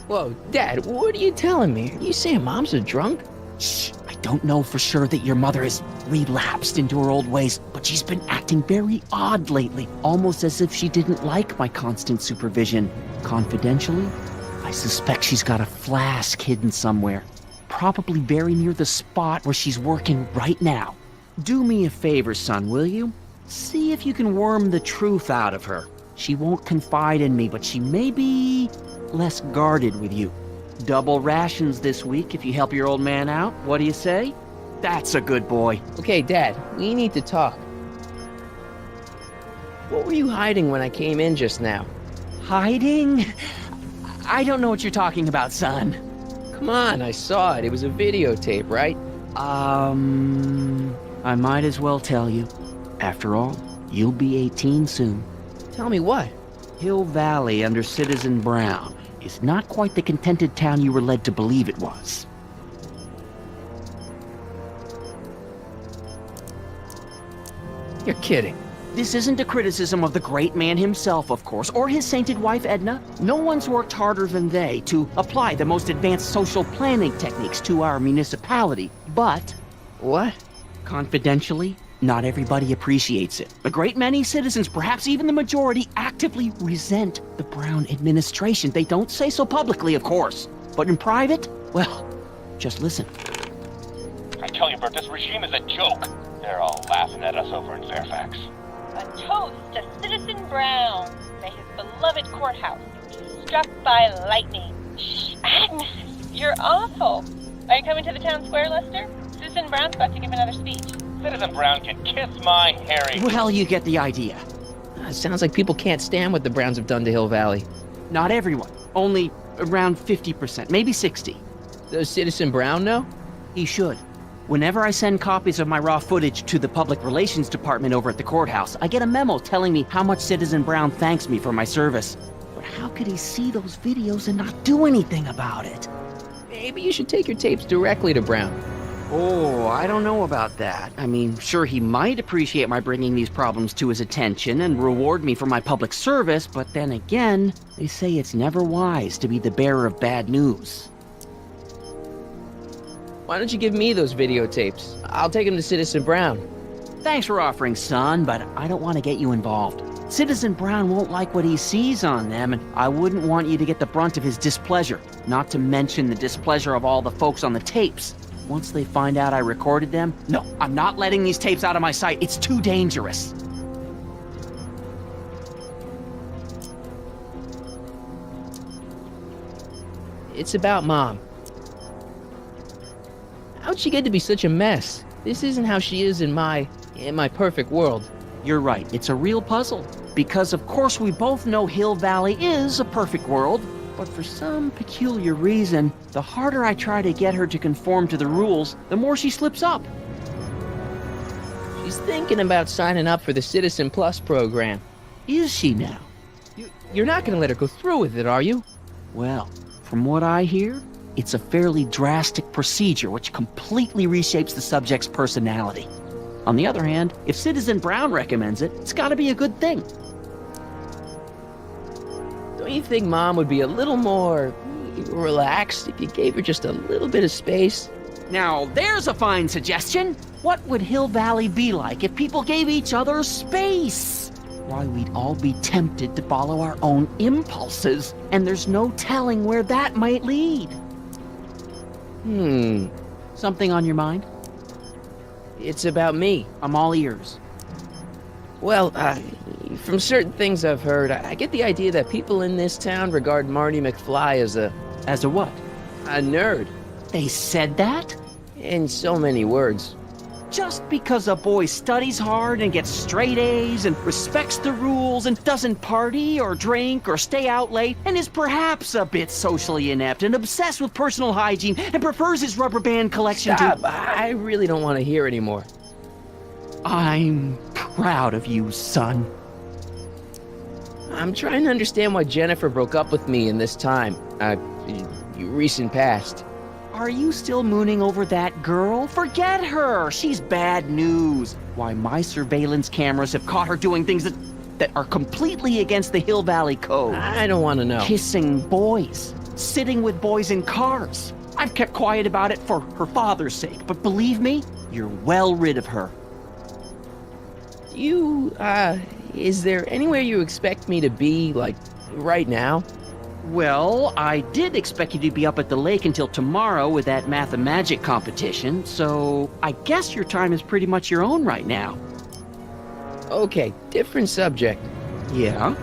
Whoa, Dad, what are you telling me? Are you saying Mom's a drunk? Shh, I don't know for sure that your mother has relapsed into her old ways, but she's been acting very odd lately, almost as if she didn't like my constant supervision. Confidentially, I suspect she's got a flask hidden somewhere. probably very near the spot where she's working right now. Do me a favor, son, will you? See if you can worm the truth out of her. She won't confide in me, but she may be less guarded with you. Double rations this week if you help your old man out. What do you say? That's a good boy. Okay, Dad, we need to talk. What were you hiding when I came in just now? Hiding? I don't know what you're talking about, son. Come on, I saw it. It was a videotape, right? I might as well tell you. After all, you'll be 18 soon. Tell me what? Hill Valley under Citizen Brown is not quite the contented town you were led to believe it was. You're kidding. This isn't a criticism of the great man himself, of course, or his sainted wife, Edna. No one's worked harder than they to apply the most advanced social planning techniques to our municipality. But... What? Confidentially, not everybody appreciates it. A great many citizens, perhaps even the majority, actively resent the Brown administration. They don't say so publicly, of course. But in private, well, just listen. I tell you, Bert, this regime is a joke. They're all laughing at us over in Fairfax. A toast to Citizen Brown. May his beloved courthouse be struck by lightning. Shh, Agnes, you're awful. Are you coming to the town square, Lester? Citizen Brown's about to give another speech. Citizen Brown can kiss my hairy... Well, you get the idea. Sounds like people can't stand what the Browns have done to Hill Valley. Not everyone. Only around 50%, maybe 60. Does Citizen Brown know? He should. Whenever I send copies of my raw footage to the Public Relations Department over at the courthouse, I get a memo telling me how much Citizen Brown thanks me for my service. But how could he see those videos and not do anything about it? Maybe you should take your tapes directly to Brown. Oh, I don't know about that. I mean, sure, he might appreciate my bringing these problems to his attention and reward me for my public service, but then again, they say it's never wise to be the bearer of bad news. Why don't you give me those videotapes? I'll take them to Citizen Brown. Thanks for offering, son, but I don't want to get you involved. Citizen Brown won't like what he sees on them, and I wouldn't want you to get the brunt of his displeasure, not to mention the displeasure of all the folks on the tapes. Once they find out I recorded them, no, I'm not letting these tapes out of my sight. It's too dangerous. It's about Mom. How'd she get to be such a mess? This isn't how she is in my perfect world. You're right, it's a real puzzle. Because of course we both know Hill Valley is a perfect world, but for some peculiar reason, the harder I try to get her to conform to the rules, the more she slips up. She's thinking about signing up for the Citizen Plus program. Is she now? You're not gonna let her go through with it, are you? Well, from what I hear, it's a fairly drastic procedure which completely reshapes the subject's personality. On the other hand, if Citizen Brown recommends it, it's gotta be a good thing. Don't you think Mom would be a little more relaxed if you gave her just a little bit of space? Now, there's a fine suggestion. What would Hill Valley be like if people gave each other space? Why, we'd all be tempted to follow our own impulses, and there's no telling where that might lead. Something on your mind? It's about me. I'm all ears. Well, from certain things I've heard, I get the idea that people in this town regard Marty McFly as a... As a what? A nerd. They said that? In so many words. Just because a boy studies hard and gets straight A's and respects the rules and doesn't party or drink or stay out late and is perhaps a bit socially inept and obsessed with personal hygiene and prefers his rubber band collection Stop. I really don't want to hear anymore. I'm proud of you, son. I'm trying to understand why Jennifer broke up with me in this time, recent past. Are you still mooning over that girl? Forget her! She's bad news. Why, my surveillance cameras have caught her doing things that are completely against the Hill Valley Code. I don't want to know. Kissing boys. Sitting with boys in cars. I've kept quiet about it for her father's sake, but believe me, you're well rid of her. Is there anywhere you expect me to be, like, right now? Well, I did expect you to be up at the lake until tomorrow with that math-magic competition, so I guess your time is pretty much your own right now. Okay, different subject. Yeah?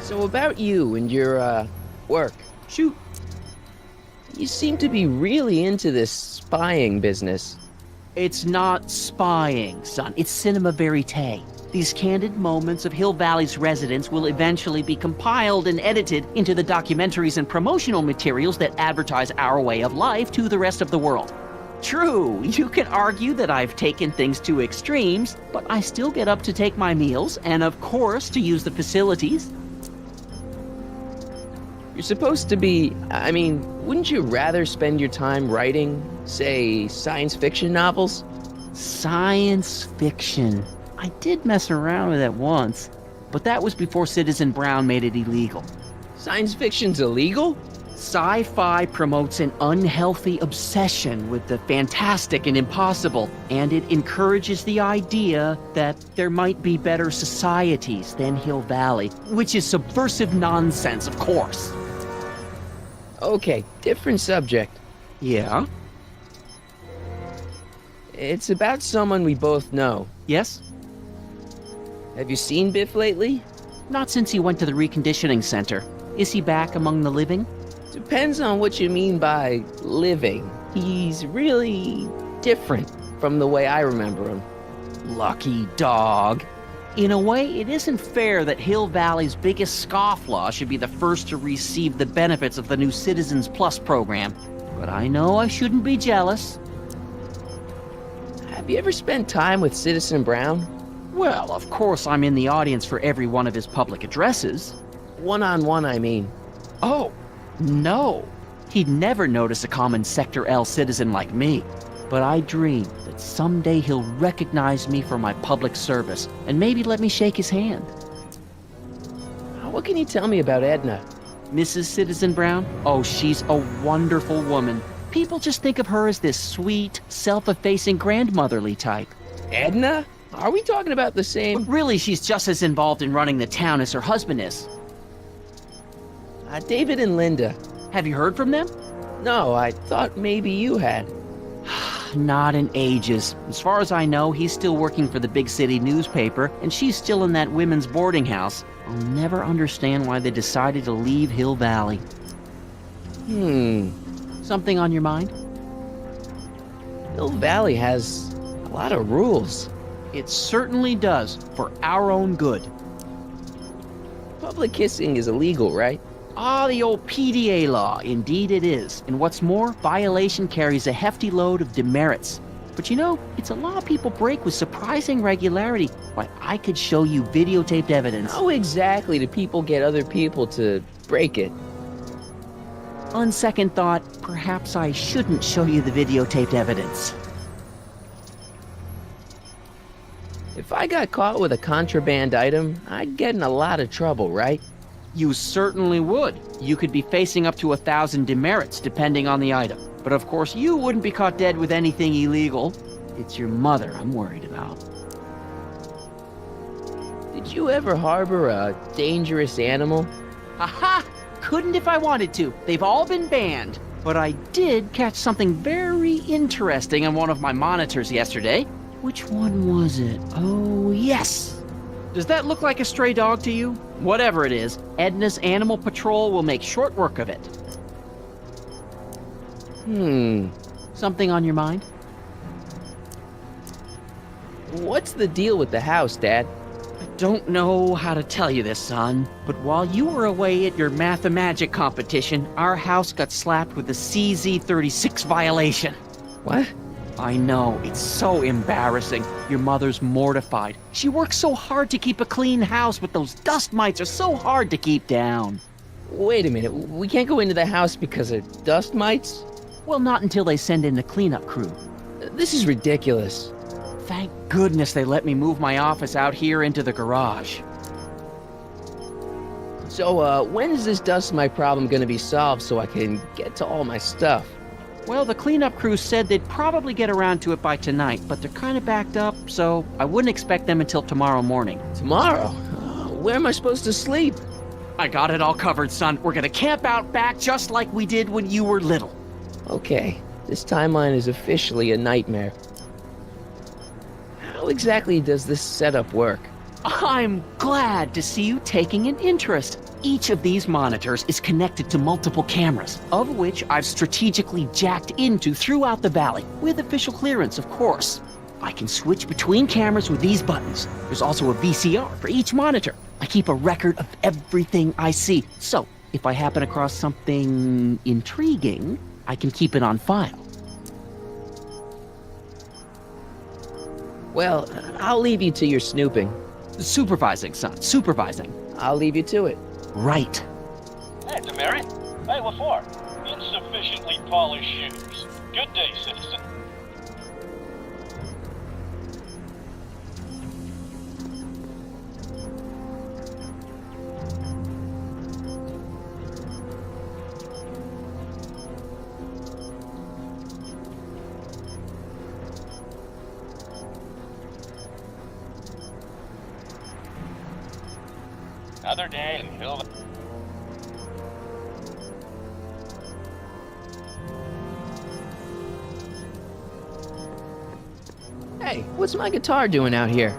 So about you and your, work. Shoot. You seem to be really into this spying business. It's not spying, son. It's cinema verite. These candid moments of Hill Valley's residents will eventually be compiled and edited into the documentaries and promotional materials that advertise our way of life to the rest of the world. True, you can argue that I've taken things to extremes, but I still get up to take my meals and, of course, to use the facilities. You're supposed to be, wouldn't you rather spend your time writing, say, science fiction novels? Science fiction. I did mess around with that once, but that was before Citizen Brown made it illegal. Science fiction's illegal? Sci-fi promotes an unhealthy obsession with the fantastic and impossible, and it encourages the idea that there might be better societies than Hill Valley, which is subversive nonsense, of course. Okay, different subject. Yeah? It's about someone we both know. Yes? Have you seen Biff lately? Not since he went to the reconditioning center. Is he back among the living? Depends on what you mean by living. He's really different from the way I remember him. Lucky dog. In a way, it isn't fair that Hill Valley's biggest scofflaw should be the first to receive the benefits of the new Citizens Plus program. But I know I shouldn't be jealous. Have you ever spent time with Citizen Brown? Well, of course I'm in the audience for every one of his public addresses. One-on-one, I mean. Oh, no. He'd never notice a common Sector L citizen like me. But I dream that someday he'll recognize me for my public service and maybe let me shake his hand. What can you tell me about Edna? Mrs. Citizen Brown? Oh, she's a wonderful woman. People just think of her as this sweet, self-effacing grandmotherly type. Edna? Are we talking about the same? But really, she's just as involved in running the town as her husband is. David and Linda. Have you heard from them? No, I thought maybe you had. Not in ages. As far as I know, he's still working for the big city newspaper, and she's still in that women's boarding house. I'll never understand why they decided to leave Hill Valley. Something on your mind? Hill Valley has a lot of rules. It certainly does, for our own good. Public kissing is illegal, right? Ah, the old PDA law. Indeed it is. And what's more, violation carries a hefty load of demerits. But you know, it's a law people break with surprising regularity. Why, I could show you videotaped evidence. How exactly do people get other people to break it? On second thought, perhaps I shouldn't show you the videotaped evidence. If I got caught with a contraband item, I'd get in a lot of trouble, right? You certainly would. You could be facing up to 1,000 demerits, depending on the item. But of course, you wouldn't be caught dead with anything illegal. It's your mother I'm worried about. Did you ever harbor a dangerous animal? Aha! Couldn't if I wanted to. They've all been banned. But I did catch something very interesting on one of my monitors yesterday. Which one was it? Oh, yes! Does that look like a stray dog to you? Whatever it is, Edna's Animal Patrol will make short work of it. Something on your mind? What's the deal with the house, Dad? I don't know how to tell you this, son, but while you were away at your math-magic competition, our house got slapped with a CZ36 violation. What? I know, it's so embarrassing. Your mother's mortified. She works so hard to keep a clean house, but those dust mites are so hard to keep down. Wait a minute, we can't go into the house because of dust mites? Well, not until they send in the cleanup crew. This is ridiculous. Thank goodness they let me move my office out here into the garage. So, when is this dust mite problem gonna be solved so I can get to all my stuff? Well, the cleanup crew said they'd probably get around to it by tonight, but they're kind of backed up, so I wouldn't expect them until tomorrow morning. Tomorrow? Where am I supposed to sleep? I got it all covered, son. We're gonna camp out back just like we did when you were little. Okay, this timeline is officially a nightmare. How exactly does this setup work? I'm glad to see you taking an interest. Each of these monitors is connected to multiple cameras, of which I've strategically jacked into throughout the valley, with official clearance, of course. I can switch between cameras with these buttons. There's also a VCR for each monitor. I keep a record of everything I see, so if I happen across something intriguing, I can keep it on file. Well, I'll leave you to your snooping. Supervising, son, supervising. I'll leave you to it. Right. Hey, Demerit. Hey, what for? Insufficiently polished shoes. Good day, citizen. Another day in Hill. Hey, what's my guitar doing out here?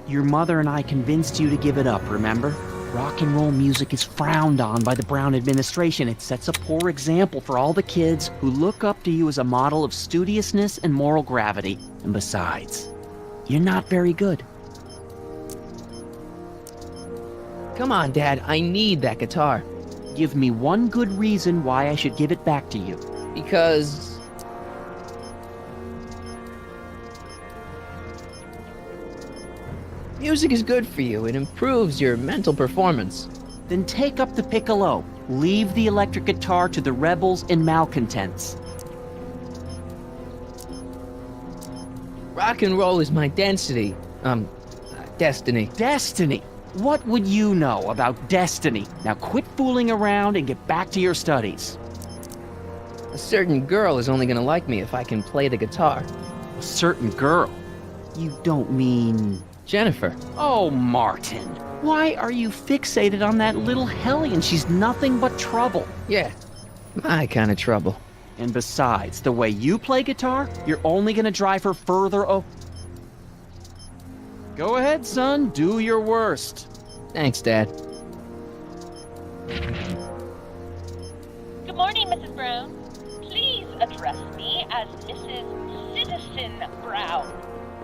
Your mother and I convinced you to give it up, remember? Rock and roll music is frowned on by the Brown administration. It sets a poor example for all the kids who look up to you as a model of studiousness and moral gravity. And besides, you're not very good. Come on, Dad, I need that guitar. Give me one good reason why I should give it back to you. Because... music is good for you. It improves your mental performance. Then take up the piccolo. Leave the electric guitar to the rebels and malcontents. Rock and roll is my destiny. Destiny? What would you know about destiny? Now quit fooling around and get back to your studies. A certain girl is only gonna like me if I can play the guitar. A certain girl? You don't mean... Jennifer. Oh, Martin. Why are you fixated on that little hellion? She's nothing but trouble. Yeah, my kind of trouble. And besides, the way you play guitar, you're only gonna drive her further Go ahead, son. Do your worst. Thanks, Dad. Good morning, Mrs. Brown. Please address me as Mrs. Citizen Brown.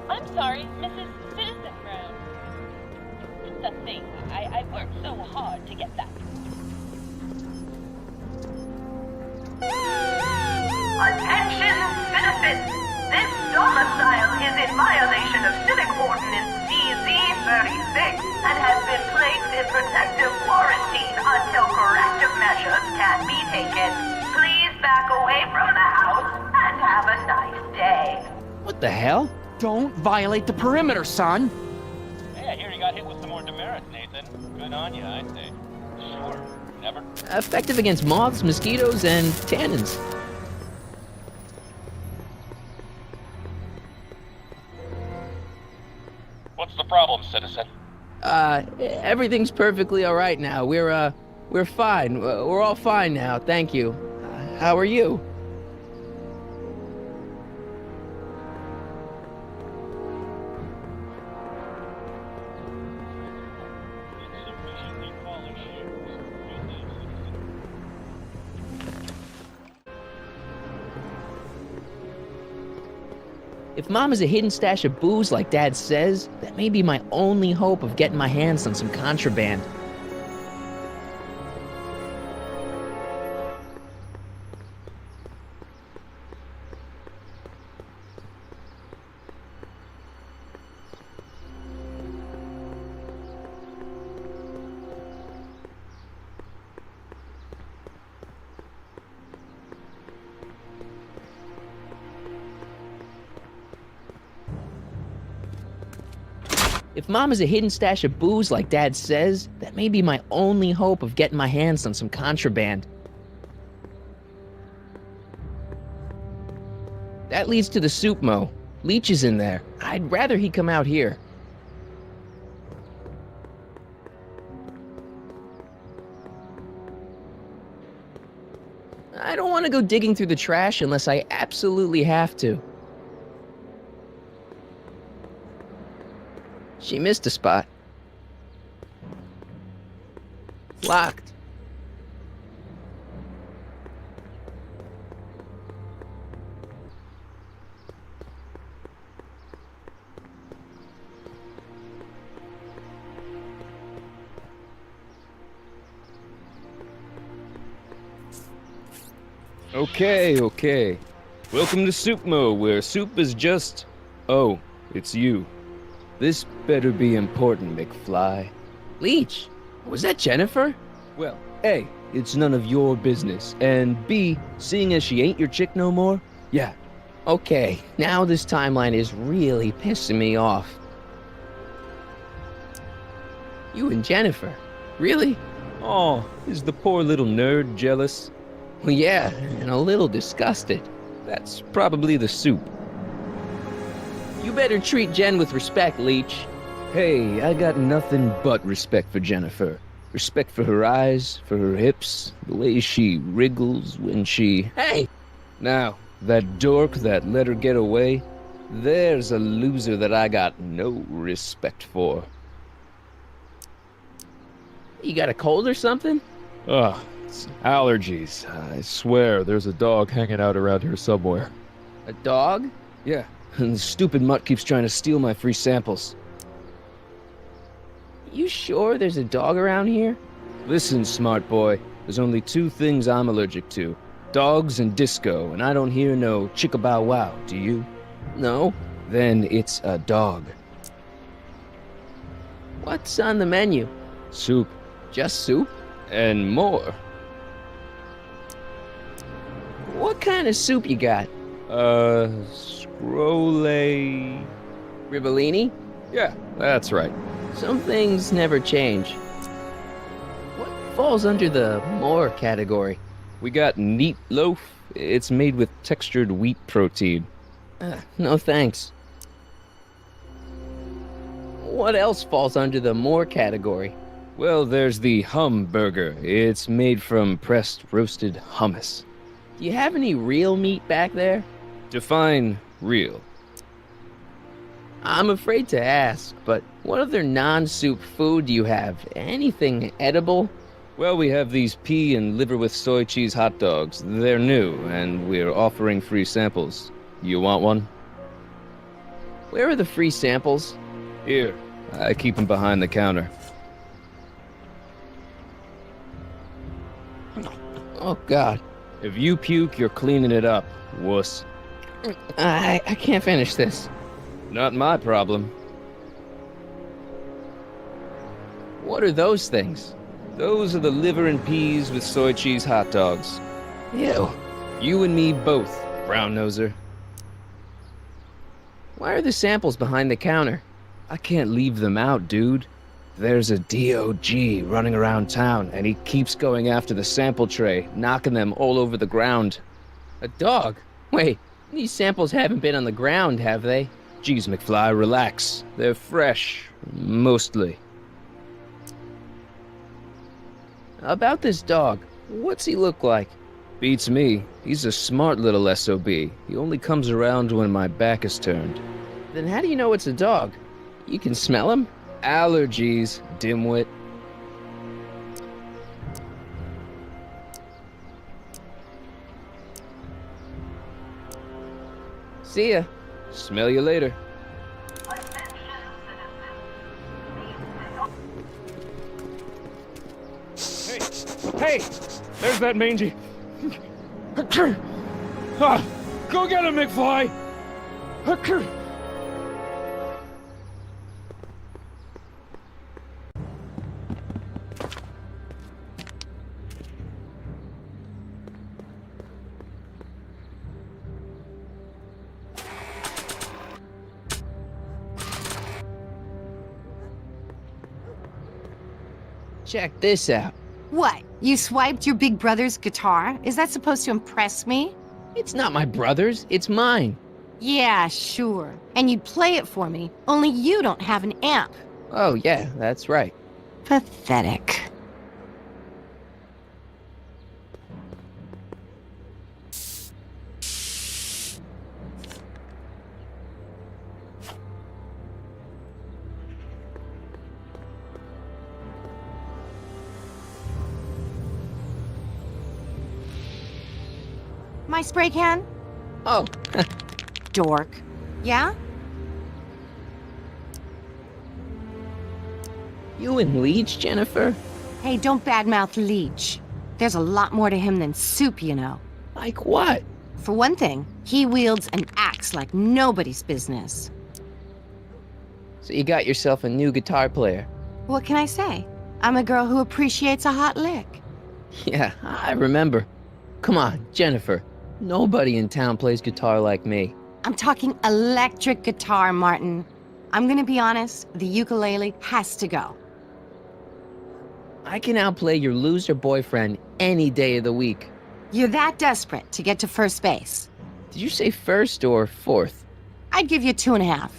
I'm sorry, Mrs. Citizen Brown. It's a thing. I worked so hard to get that. Attention, citizens! This domicile is in violation of Civic Ordinance CZ-36 and has been placed in protective quarantine until corrective measures can be taken. Please back away from the house and have a nice day. What the hell? Don't violate the perimeter, son. Hey, I hear you got hit with some more demerits, Nathan. Good on you, I say. Sure, never. Effective against moths, mosquitoes, and tannins. What's the problem, citizen? Everything's perfectly all right now. We're fine. We're all fine now, thank you. How are you? Insufficiently polished shoes. Good day, citizen. If Mom is a hidden stash of booze like Dad says, that may be my only hope of getting my hands on some contraband. If Mom is a hidden stash of booze like Dad says, that may be my only hope of getting my hands on some contraband. That leads to the soup mo. Leech is in there. I'd rather he come out here. want to go digging through the trash unless I absolutely have to. She missed a spot. Locked. Okay. Welcome to Soup Mo, where soup is just... Oh, it's you. This better be important, McFly. Leech, was that Jennifer? Well, A, it's none of your business, and B, seeing as she ain't your chick no more, yeah. Okay, now this timeline is really pissing me off. You and Jennifer? Really? Oh, is the poor little nerd jealous? Well, yeah, and a little disgusted. That's probably the soup. You better treat Jen with respect, Leech. Hey, I got nothing but respect for Jennifer. Respect for her eyes, for her hips, the way she wriggles when she... Hey! Now, that dork that let her get away, there's a loser that I got no respect for. You got a cold or something? Ugh, it's allergies. I swear there's a dog hanging out around here somewhere. A dog? Yeah, and the stupid mutt keeps trying to steal my free samples. You sure there's a dog around here? Listen, smart boy, there's only two things I'm allergic to. Dogs and disco, and I don't hear no chicka-bow wow, do you? No. Then it's a dog. What's on the menu? Soup. Just soup? And more. What kind of soup you got? Scrolle... Ribellini? Yeah, that's right. Some things never change. What falls under the more category? We got neat loaf. It's made with textured wheat protein. No thanks. What else falls under the more category? Well, there's the hum burger. It's made from pressed roasted hummus. Do you have any real meat back there? Define real. I'm afraid to ask, but what other non-soup food do you have? Anything edible? Well, we have these pea and liver with soy cheese hot dogs. They're new, and we're offering free samples. You want one? Where are the free samples? Here. I keep them behind the counter. Oh, God. If you puke, you're cleaning it up, wuss. I can't finish this. Not my problem. What are those things? Those are the liver and peas with soy cheese hot dogs. Ew. You and me both, brown noser. Why are the samples behind the counter? I can't leave them out, dude. There's a DOG running around town, and he keeps going after the sample tray, knocking them all over the ground. A dog? Wait, these samples haven't been on the ground, have they? Geez, McFly, relax. They're fresh. Mostly. About this dog, what's he look like? Beats me. He's a smart little SOB. He only comes around when my back is turned. Then how do you know it's a dog? You can smell him? Allergies, dimwit. See ya. Smell you later. Hey! There's that mangy. Go get him, McFly! Check this out. What? You swiped your big brother's guitar? Is that supposed to impress me? It's not my brother's, it's mine. Yeah, sure. And you'd play it for me, only you don't have an amp. Oh, yeah, that's right. Pathetic. My spray can? Oh, Dork. Yeah? you and Leech, Jennifer? Hey, don't badmouth Leech. There's a lot more to him than soup, you know. Like what? For one thing, he wields an axe like nobody's business. So you got yourself a new guitar player. What can I say? I'm a girl who appreciates a hot lick. Yeah, I remember. Come on, Jennifer. Nobody in town plays guitar like me. I'm talking electric guitar, Martin. I'm gonna be honest, the ukulele has to go. I can outplay your loser boyfriend any day of the week. You're that desperate to get to first base. Did you say first or fourth? I'd give you 2.5.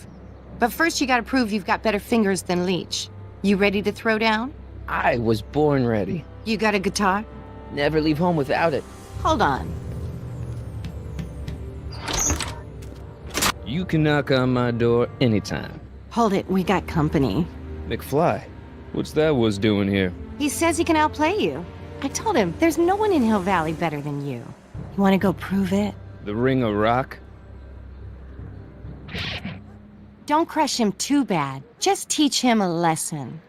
But first you gotta prove you've got better fingers than Leech. You ready to throw down? I was born ready. You got a guitar? Never leave home without it. Hold on. You can knock on my door anytime. Hold it, we got company. McFly, what's that was doing here? He says he can outplay you. I told him, there's no one in Hill Valley better than you. You wanna go prove it? The Ring of Rock? Don't crush him too bad. Just teach him a lesson.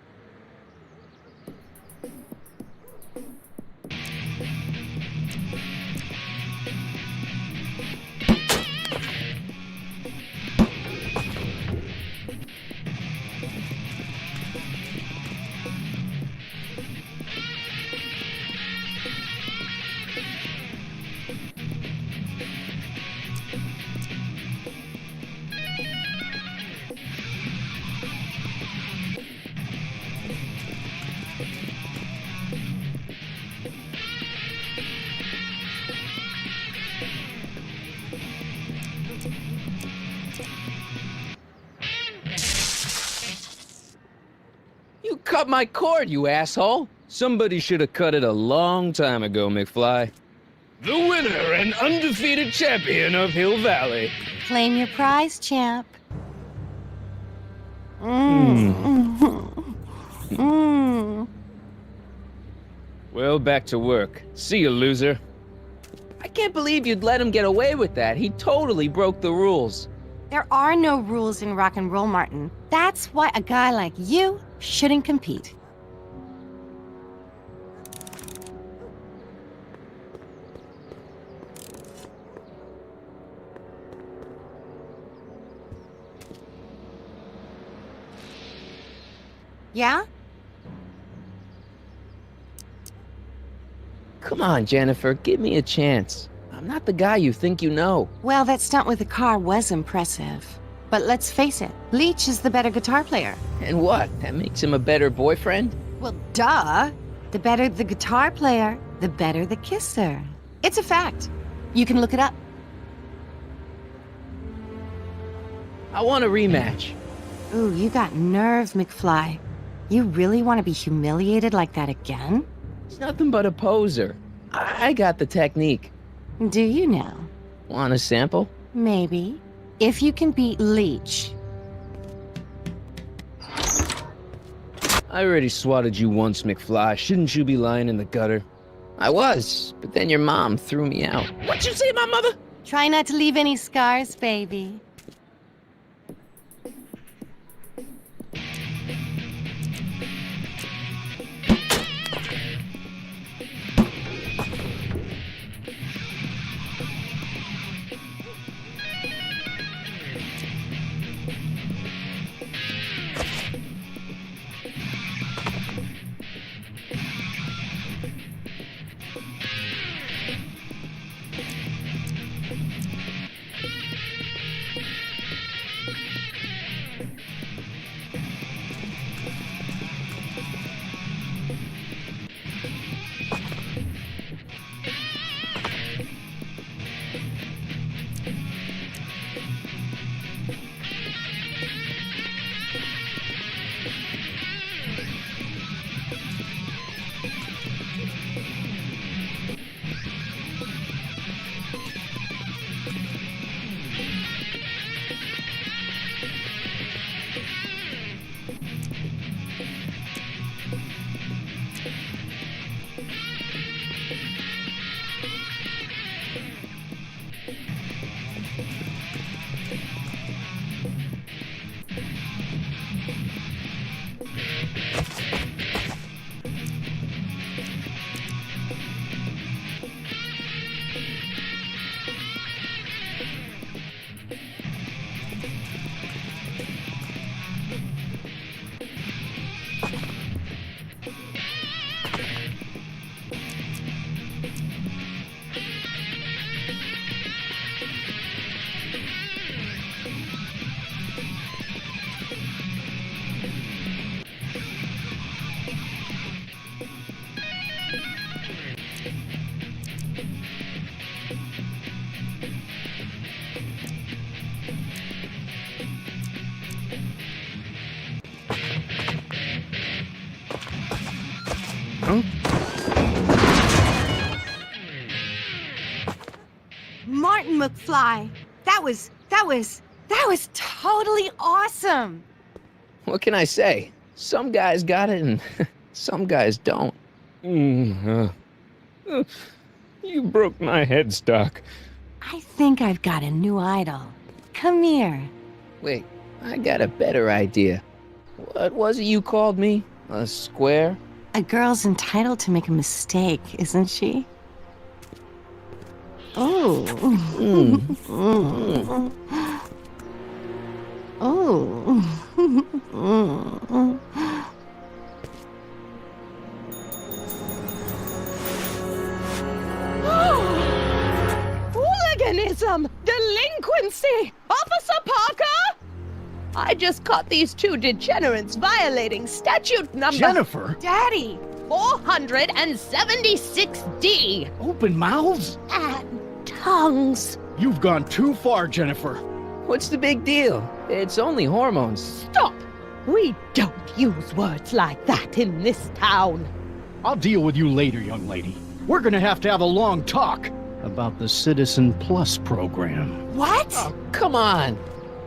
You cut my cord, you asshole! Somebody should have cut it a long time ago, McFly. The winner and undefeated champion of Hill Valley. Claim your prize, champ. Well, back to work. See you, loser. I can't believe you'd let him get away with that. He totally broke the rules. There are no rules in rock and roll, Martin. That's why a guy like you shouldn't compete. Yeah? Come on, Jennifer, give me a chance. I'm not the guy you think you know. Well, that stunt with the car was impressive. But let's face it, Leech is the better guitar player. And what? That makes him a better boyfriend? Well, duh. The better the guitar player, the better the kisser. It's a fact. You can look it up. I want a rematch. Ooh, you got nerve, McFly. You really want to be humiliated like that again? He's nothing but a poser. I got the technique. Do you now? Want a sample? Maybe. If you can beat Leech. I already swatted you once, McFly. Shouldn't you be lying in the gutter? I was, but then your mom threw me out. What'd you say, my mother? Try not to leave any scars, baby. McFly. That was totally awesome. What can I say? Some guys got it and some guys don't. You broke my headstock. I think I've got a new idol. Come here. Wait, I got a better idea. What was it you called me? A square? A girl's entitled to make a mistake, isn't she? Oh. Oh. Hooliganism! Delinquency! Officer Parker! I just caught these two degenerates violating statute number... Jennifer! Daddy! 476D! Open mouths? And tongues. You've gone too far, Jennifer. What's the big deal? It's only hormones. Stop! We don't use words like that in this town. I'll deal with you later, young lady. We're gonna have to have a long talk about the Citizen Plus program. What? Oh, come on.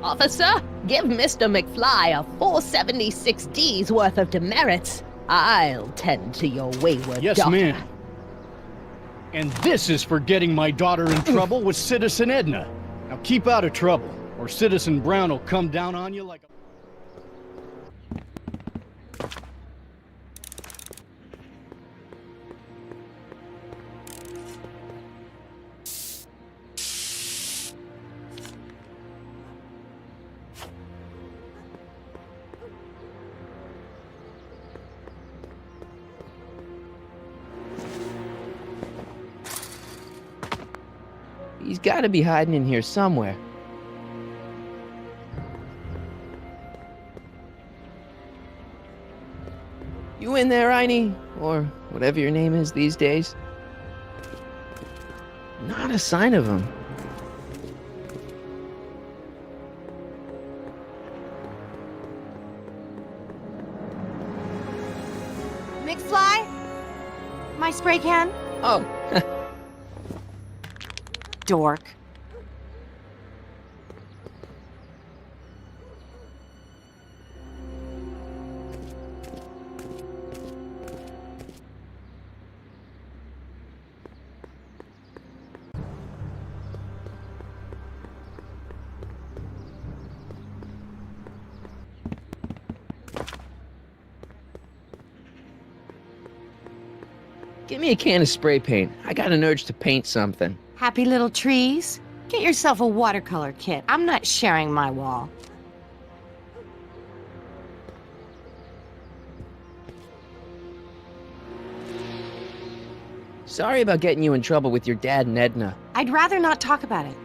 Officer, give Mr. McFly a 476D's worth of demerits. I'll tend to your wayward Yes, daughter. ma'am. And this is for getting my daughter in trouble with Citizen Edna. Now keep out of trouble, or Citizen Brown will come down on you like a... He's got to be hiding in here somewhere. You in there, Einie? Or whatever your name is these days? Not a sign of him. McFly? My spray can? Oh. Dork. Give me a can of spray paint. I got an urge to paint something. Happy little trees? Get yourself a watercolor kit. I'm not sharing my wall. Sorry about getting you in trouble with your dad and Edna. I'd rather not talk about it.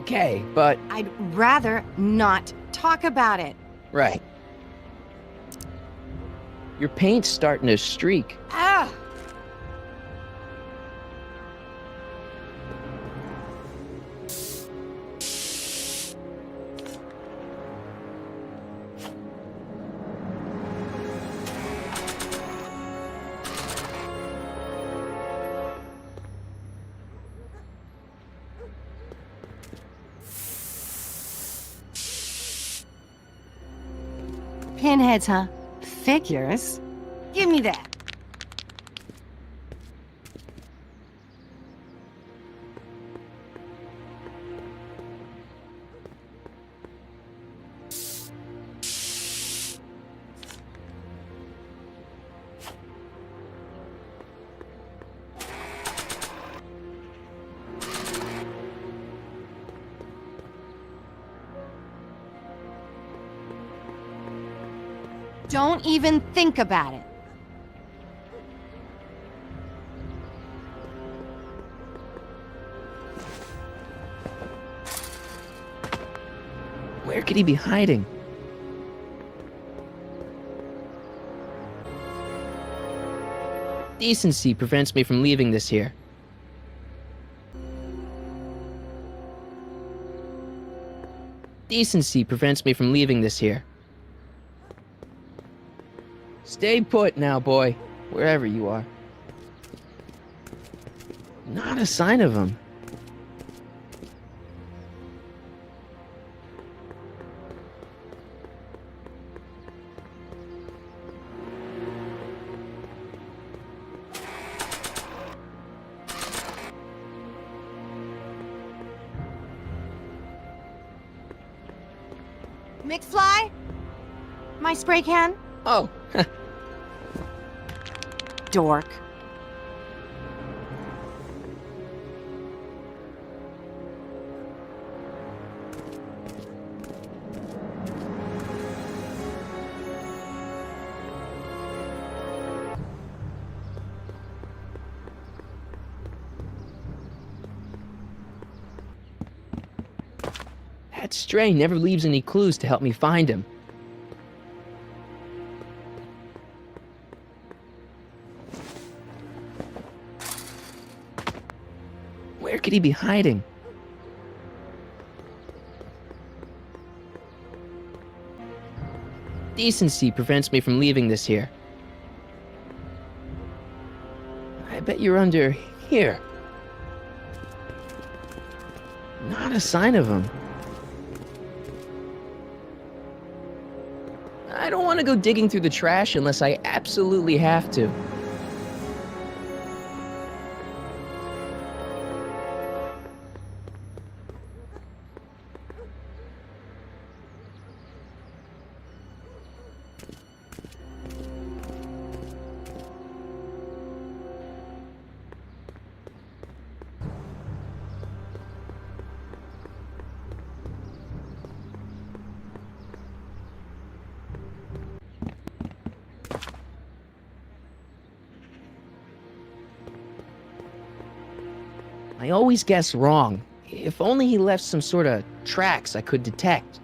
Okay, but... I'd rather not talk about it. Right. Your paint's starting to streak. Ah! Pinheads, huh? Figures? Give me that. Don't even think about it. Where could he be hiding? Decency prevents me from leaving this here. Decency prevents me from leaving this here. Stay put now, boy, wherever you are. Not a sign of him. McFly? My spray can? Oh, Dork. that stray never leaves any clues to help me find him. Where could he be hiding? Decency prevents me from leaving this here. I bet you're under here. Not a sign of him. I don't want to go digging through the trash unless I absolutely have to. I always guess wrong. If only he left some sort of tracks I could detect.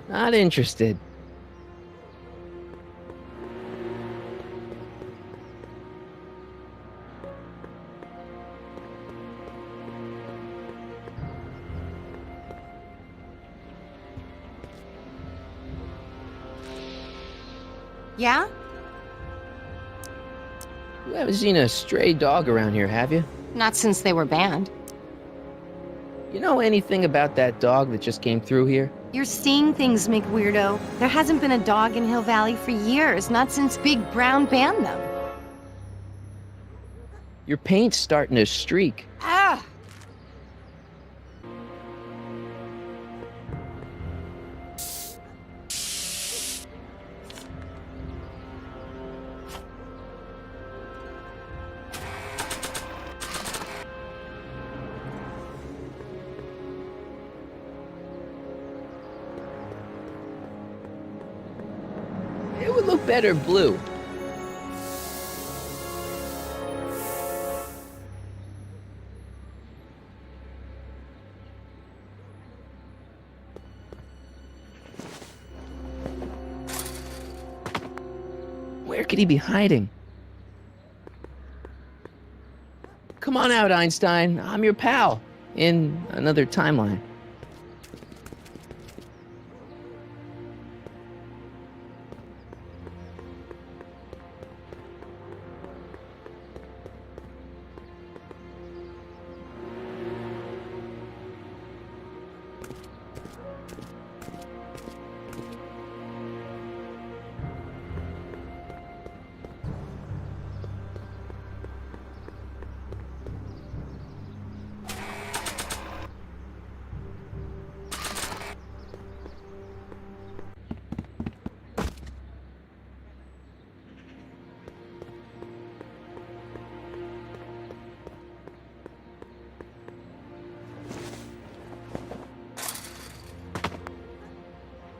Not interested. Yeah? You haven't seen a stray dog around here, have you? Not since they were banned. You know anything about that dog that just came through here? You're seeing things, McWeirdo. There hasn't been a dog in Hill Valley for years, not since Big Brown banned them. Your paint's starting to streak. Ah! It would look better blue. Where could he be hiding? Come on out, Einstein. I'm your pal. In another timeline.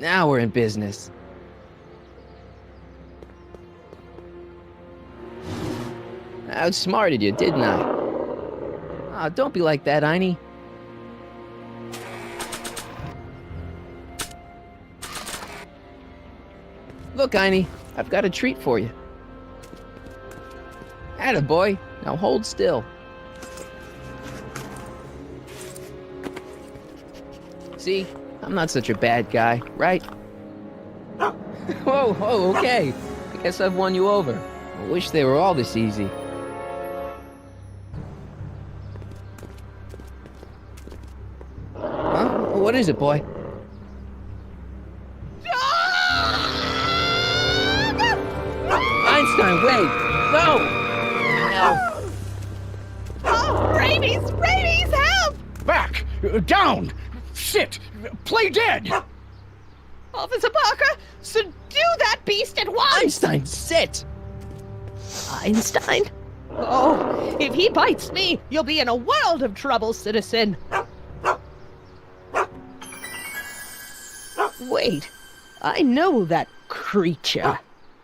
Now we're in business. I outsmarted you, didn't I? Oh, don't be like that, Einie. Look, Einie, I've got a treat for you. Attaboy, now hold still. See? I'm not such a bad guy, right? Whoa, okay. I guess I've won you over. I wish they were all this easy. Huh? What is it, boy? Einstein, wait! No! Oh, rabies! Rabies, help! Back! Down! Sit! Play dead! Officer Parker, subdue that beast at once! Einstein, sit! Einstein? Oh, if he bites me, you'll be in a world of trouble, citizen. Wait, I know that creature.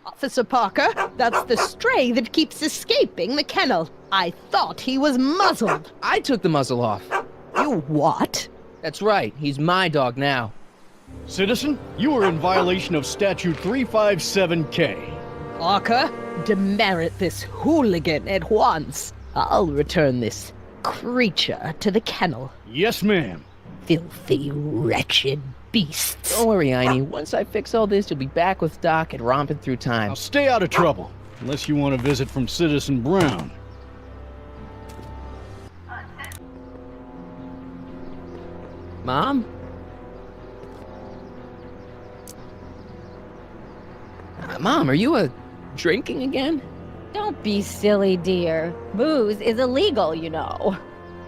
Officer Parker, that's the stray that keeps escaping the kennel. I thought he was muzzled. I took the muzzle off. You what? That's right, he's my dog now. Citizen, you are in violation of Statute 357K. Parker, demerit this hooligan at once. I'll return this creature to the kennel. Yes, ma'am. Filthy, wretched beasts. Don't worry, Einie. Once I fix all this, you'll be back with Doc and romping through time. Now stay out of trouble, unless you want a visit from Citizen Brown. Mom? Mom, are you drinking again? Don't be silly, dear. Booze is illegal, you know.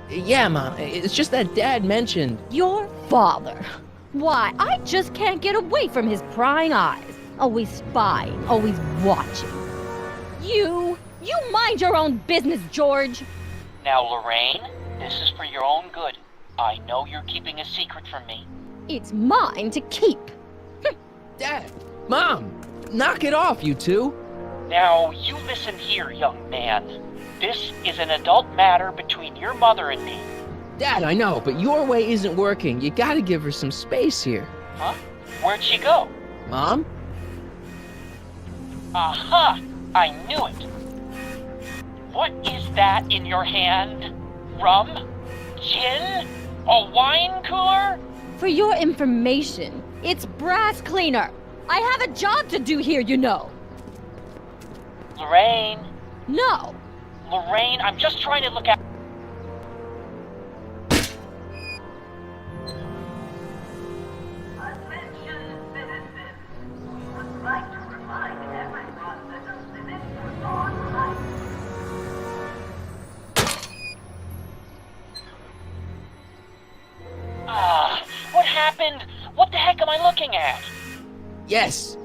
Yeah, Mom. It's just that Dad mentioned... Your father. Why, I just can't get away from his prying eyes. Always spying, always watching. You mind your own business, George. Now, Lorraine, this is for your own good. I know you're keeping a secret from me. It's mine to keep. Dad! Mom! Knock it off, you two! Now, you listen here, young man. This is an adult matter between your mother and me. Dad, I know, but your way isn't working. You gotta give her some space here. Huh? Where'd she go? Mom? Aha! I knew it! What is that in your hand? Rum? Gin? A wine cooler? For your information, it's brass cleaner. I have a job to do here, you know. Lorraine? No. Lorraine, I'm just trying to look at... Attention citizens. We would like to remind everyone that the limits are on life. What happened? What the heck am I looking at? Yes!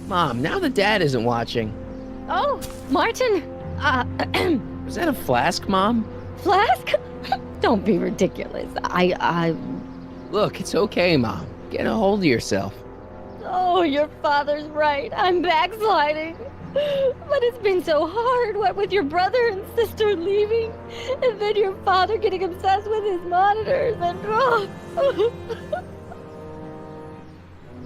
Mom, now that Dad isn't watching. Oh, Martin. Was that a flask, Mom? Flask? Don't be ridiculous. Look, it's okay, Mom. Get a hold of yourself. Oh, your father's right. I'm backsliding. But it's been so hard, what with your brother and sister leaving, and then your father getting obsessed with his monitors, and...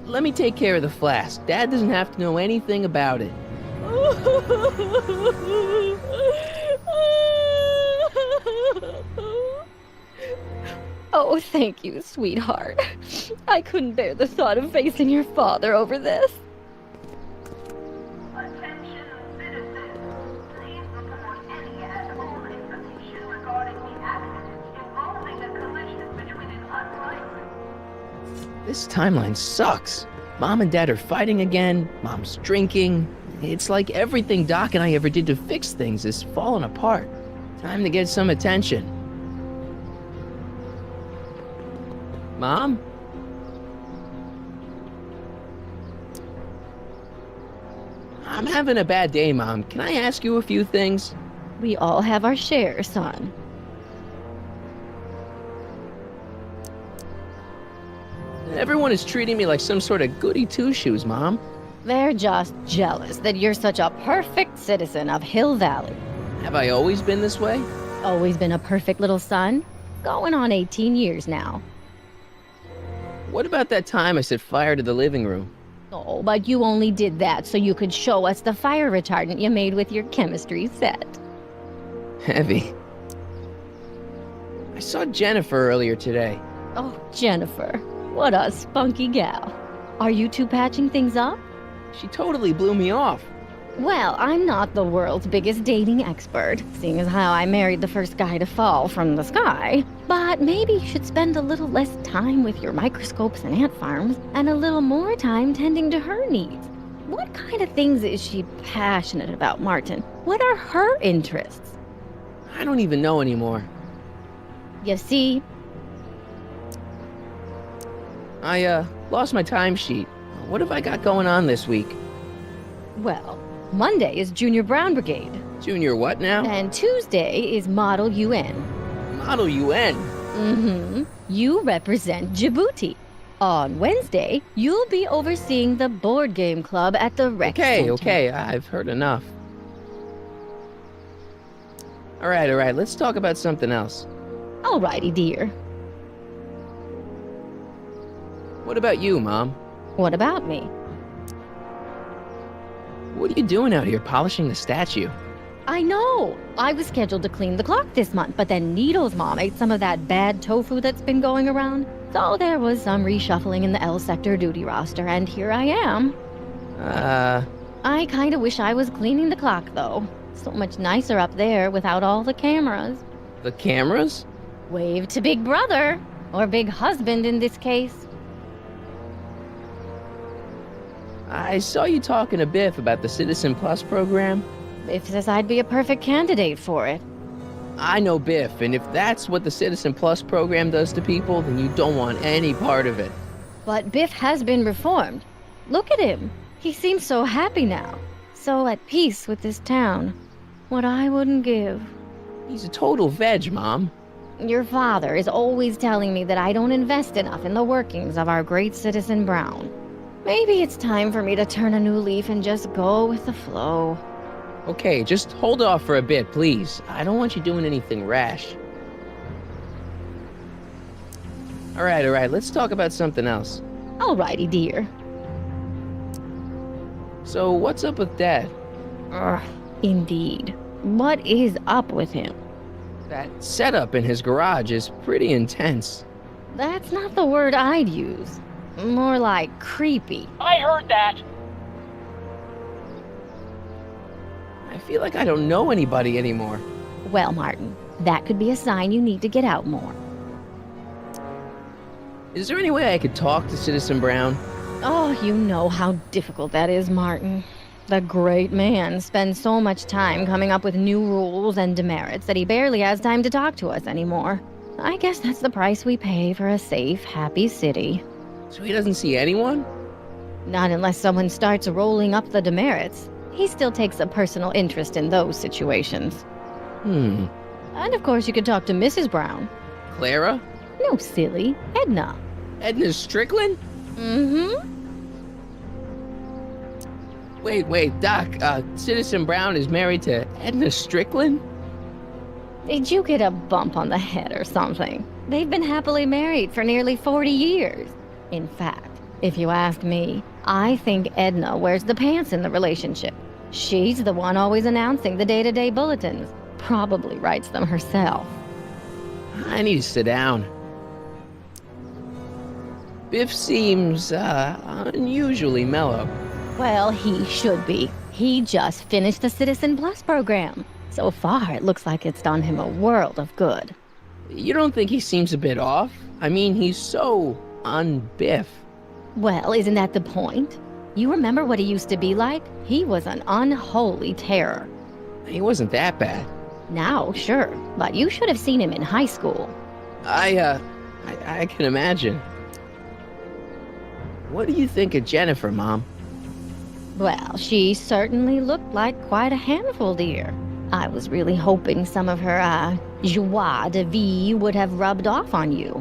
Let me take care of the flask. Dad doesn't have to know anything about it. Oh, thank you, sweetheart. I couldn't bear the thought of facing your father over this. Attention citizens. Please report any and all information regarding the accident involving a collision between an unlicensed... This timeline sucks. Mom and Dad are fighting again. Mom's drinking. It's like everything Doc and I ever did to fix things is falling apart. Time to get some attention. Mom? I'm having a bad day, Mom. Can I ask you a few things? We all have our share, son. Everyone is treating me like some sort of goody two-shoes, Mom. They're just jealous that you're such a perfect citizen of Hill Valley. Have I always been this way? Always been a perfect little son? Going on 18 years now. What about that time I set fire to the living room? Oh, but you only did that so you could show us the fire retardant you made with your chemistry set. Heavy. I saw Jennifer earlier today. Oh, Jennifer. What a spunky gal. Are you two patching things up? She totally blew me off. Well, I'm not the world's biggest dating expert, seeing as how I married the first guy to fall from the sky. But maybe you should spend a little less time with your microscopes and ant farms, and a little more time tending to her needs. What kind of things is she passionate about, Martin? What are her interests? I don't even know anymore. You see? I, lost my timesheet. What have I got going on this week? Well, Monday is Junior Brown Brigade. Junior what now? And Tuesday is Model UN. Model UN? Mm-hmm. You represent Djibouti. On Wednesday, you'll be overseeing the board game club at the rec center. Okay, I've heard enough. All right, let's talk about something else. Alrighty, dear. What about you, Mom? What about me? What are you doing out here polishing the statue? I know! I was scheduled to clean the clock this month, but then Needle's mom ate some of that bad tofu that's been going around. So there was some reshuffling in the L sector duty roster, and here I am. I kinda wish I was cleaning the clock, though. So much nicer up there without all the cameras. The cameras? Wave to Big Brother. Or Big Husband in this case. I saw you talking to Biff about the Citizen Plus program. Biff says I'd be a perfect candidate for it. I know Biff, and if that's what the Citizen Plus program does to people, then you don't want any part of it. But Biff has been reformed. Look at him. He seems so happy now. So at peace with this town. What I wouldn't give. He's a total veg, Mom. Your father is always telling me that I don't invest enough in the workings of our great Citizen Brown. Maybe it's time for me to turn a new leaf and just go with the flow. Okay, just hold off for a bit, please. I don't want you doing anything rash. All right, let's talk about something else. Alrighty, dear. So, what's up with Dad? Indeed. What is up with him? That setup in his garage is pretty intense. That's not the word I'd use. More like creepy. I heard that! I feel like I don't know anybody anymore. Well, Martin, that could be a sign you need to get out more. Is there any way I could talk to Citizen Brown? Oh, you know how difficult that is, Martin. The great man spends so much time coming up with new rules and demerits that he barely has time to talk to us anymore. I guess that's the price we pay for a safe, happy city. So he doesn't see anyone? Not unless someone starts rolling up the demerits. He still takes a personal interest in those situations. And of course you could talk to Mrs. Brown. Clara? No, silly. Edna. Edna Strickland? Mm-hmm. Wait, Doc, Citizen Brown is married to Edna Strickland? Did you get a bump on the head or something? They've been happily married for nearly 40 years. In fact, if you ask me, I think Edna wears the pants in the relationship. She's the one always announcing the day-to-day bulletins. Probably writes them herself. I need to sit down. Biff seems, unusually mellow. Well, he should be. He just finished the Citizen Plus program. So far, it looks like it's done him a world of good. You don't think he seems a bit off? I mean, he's so un-Biff. Well, isn't that the point? You remember what he used to be like? He was an unholy terror. He wasn't that bad. Now, sure, but you should have seen him in high school. I can imagine. What do you think of Jennifer, Mom? Well, she certainly looked like quite a handful, dear. I was really hoping some of her, joie de vivre would have rubbed off on you.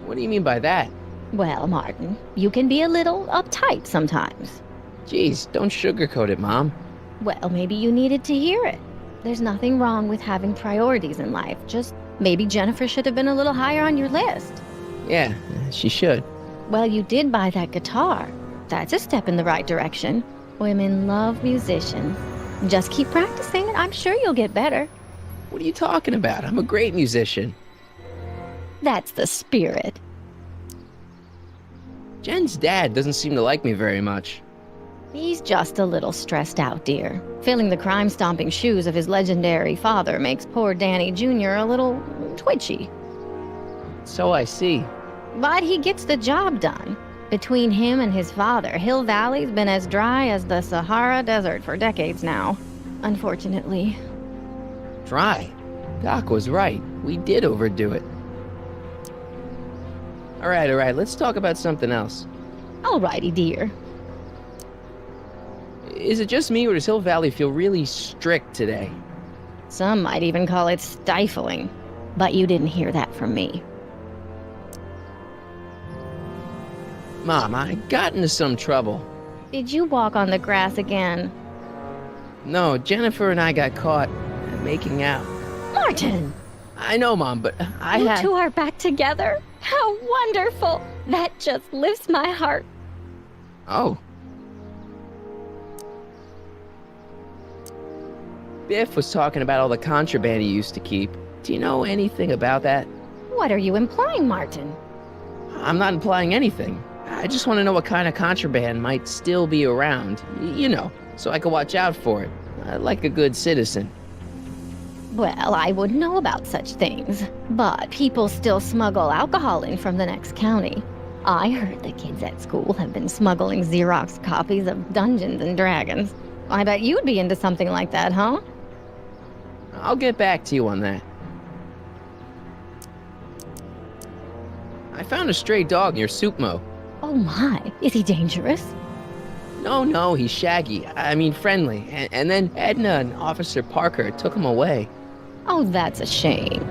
What do you mean by that? Well, Martin, you can be a little uptight sometimes. Jeez, don't sugarcoat it, Mom. Well, maybe you needed to hear it. There's nothing wrong with having priorities in life, just maybe Jennifer should have been a little higher on your list. Yeah, she should. Well, you did buy that guitar. That's a step in the right direction. Women love musicians. Just keep practicing and I'm sure you'll get better. What are you talking about? I'm a great musician. That's the spirit. Jen's dad doesn't seem to like me very much. He's just a little stressed out, dear. Filling the crime-stomping shoes of his legendary father makes poor Danny Jr. a little twitchy. So I see. But he gets the job done. Between him and his father, Hill Valley's been as dry as the Sahara Desert for decades now. Unfortunately. Dry? Doc was right. We did overdo it. All right, let's talk about something else. Alrighty, dear. Is it just me, or does Hill Valley feel really strict today? Some might even call it stifling. But you didn't hear that from me. Mom, I got into some trouble. Did you walk on the grass again? No, Jennifer and I got caught making out. Martin! I know, Mom, but You two are back together? How wonderful! That just lifts my heart. Oh. Biff was talking about all the contraband he used to keep. Do you know anything about that? What are you implying, Martin? I'm not implying anything. I just want to know what kind of contraband might still be around. You know, so I can watch out for it. Like a good citizen. Well, I wouldn't know about such things. But people still smuggle alcohol in from the next county. I heard the kids at school have been smuggling Xerox copies of Dungeons and Dragons. I bet you'd be into something like that, huh? I'll get back to you on that. I found a stray dog near Supmo. Oh my, is he dangerous? No, he's shaggy. I mean friendly. And then Edna and Officer Parker took him away. Oh, that's a shame.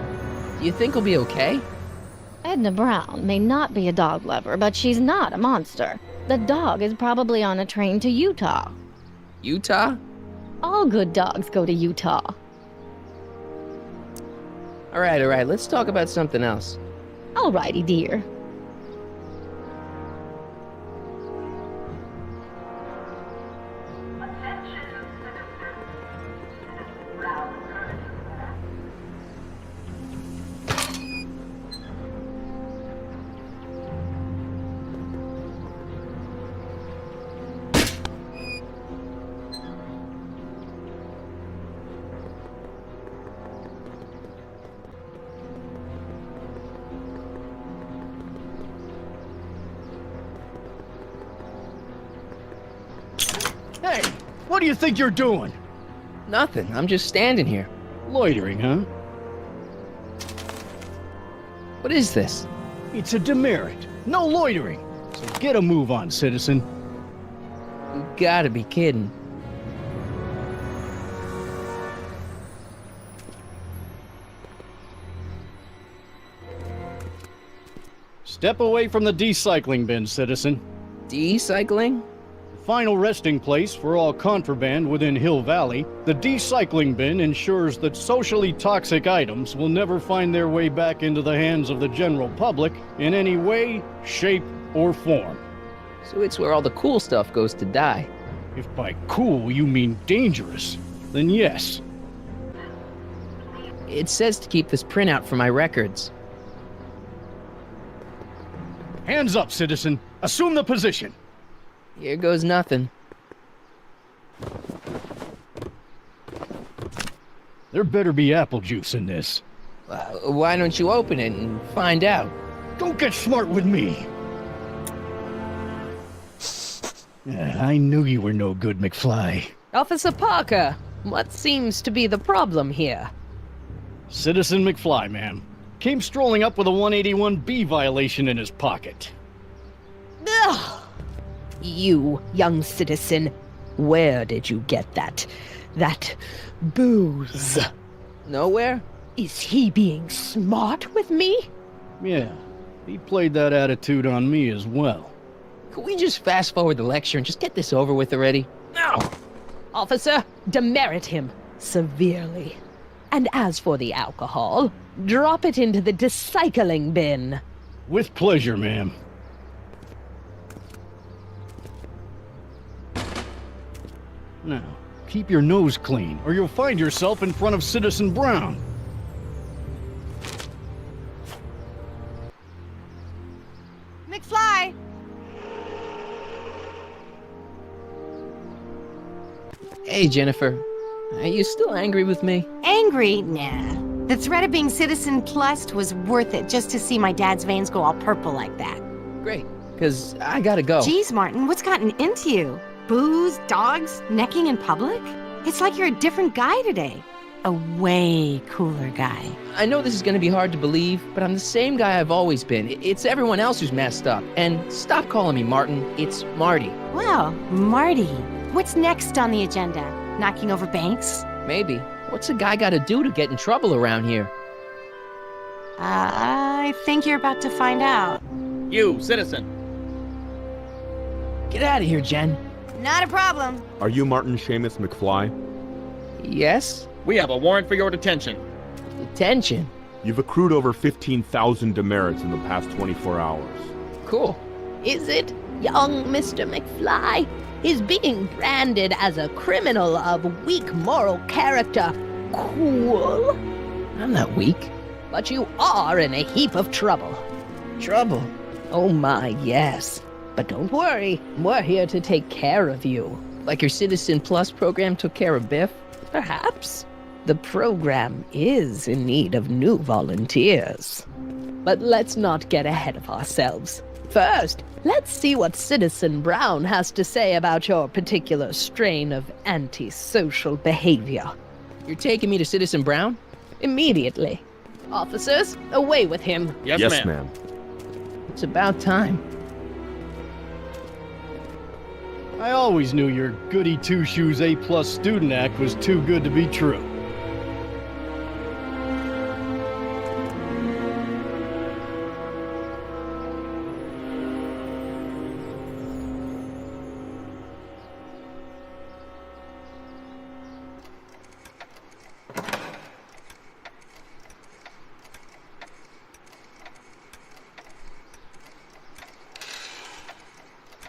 You think he'll be okay? Edna Brown may not be a dog lover, but she's not a monster. The dog is probably on a train to Utah. Utah? All good dogs go to Utah. All right, let's talk about something else. Alrighty, dear. Hey, what do you think you're doing? Nothing, I'm just standing here. Loitering, huh? What is this? It's a demerit. No loitering. So get a move on, citizen. You gotta be kidding. Step away from the decycling bin, citizen. Decycling? Final resting place for all contraband within Hill Valley, the decycling bin ensures that socially toxic items will never find their way back into the hands of the general public in any way, shape, or form. So it's where all the cool stuff goes to die. If by cool you mean dangerous, then yes. It says to keep this printout for my records. Hands up, citizen. Assume the position. Here goes nothing. There better be apple juice in this. Why don't you open it and find out? Don't get smart with me. I knew you were no good, McFly. Officer Parker, what seems to be the problem here? Citizen McFly, ma'am. Came strolling up with a 181B violation in his pocket. Ugh! You, young citizen, where did you get that booze? Nowhere? Is he being smart with me? Yeah, he played that attitude on me as well. Could we just fast forward the lecture and just get this over with already? No! Officer, demerit him severely. And as for the alcohol, drop it into the decycling bin. With pleasure, ma'am. Now, keep your nose clean, or you'll find yourself in front of Citizen Brown. McFly! Hey, Jennifer. Are you still angry with me? Angry? Nah. The threat of being Citizen Plus was worth it just to see my dad's veins go all purple like that. Great, because I gotta go. Jeez, Martin, what's gotten into you? Booze, dogs, necking in public? It's like you're a different guy today. A way cooler guy. I know this is gonna be hard to believe, but I'm the same guy I've always been. It's everyone else who's messed up. And stop calling me Martin, it's Marty. Well, Marty, what's next on the agenda? Knocking over banks? Maybe. What's a guy gotta do to get in trouble around here? I think you're about to find out. You, citizen. Get out of here, Jen. Not a problem. Are you Martin Seamus McFly? Yes? We have a warrant for your detention. Detention? You've accrued over 15,000 demerits in the past 24 hours. Cool. Is it, young Mr. McFly? Is being branded as a criminal of weak moral character cool? I'm not weak. But you are in a heap of trouble. Trouble? Oh my, yes. But don't worry, we're here to take care of you. Like your Citizen Plus program took care of Biff? Perhaps. The program is in need of new volunteers. But let's not get ahead of ourselves. First, let's see what Citizen Brown has to say about your particular strain of antisocial behavior. You're taking me to Citizen Brown? Immediately. Officers, away with him. Yes, ma'am. It's about time. I always knew your goody two-shoes A+ student act was too good to be true.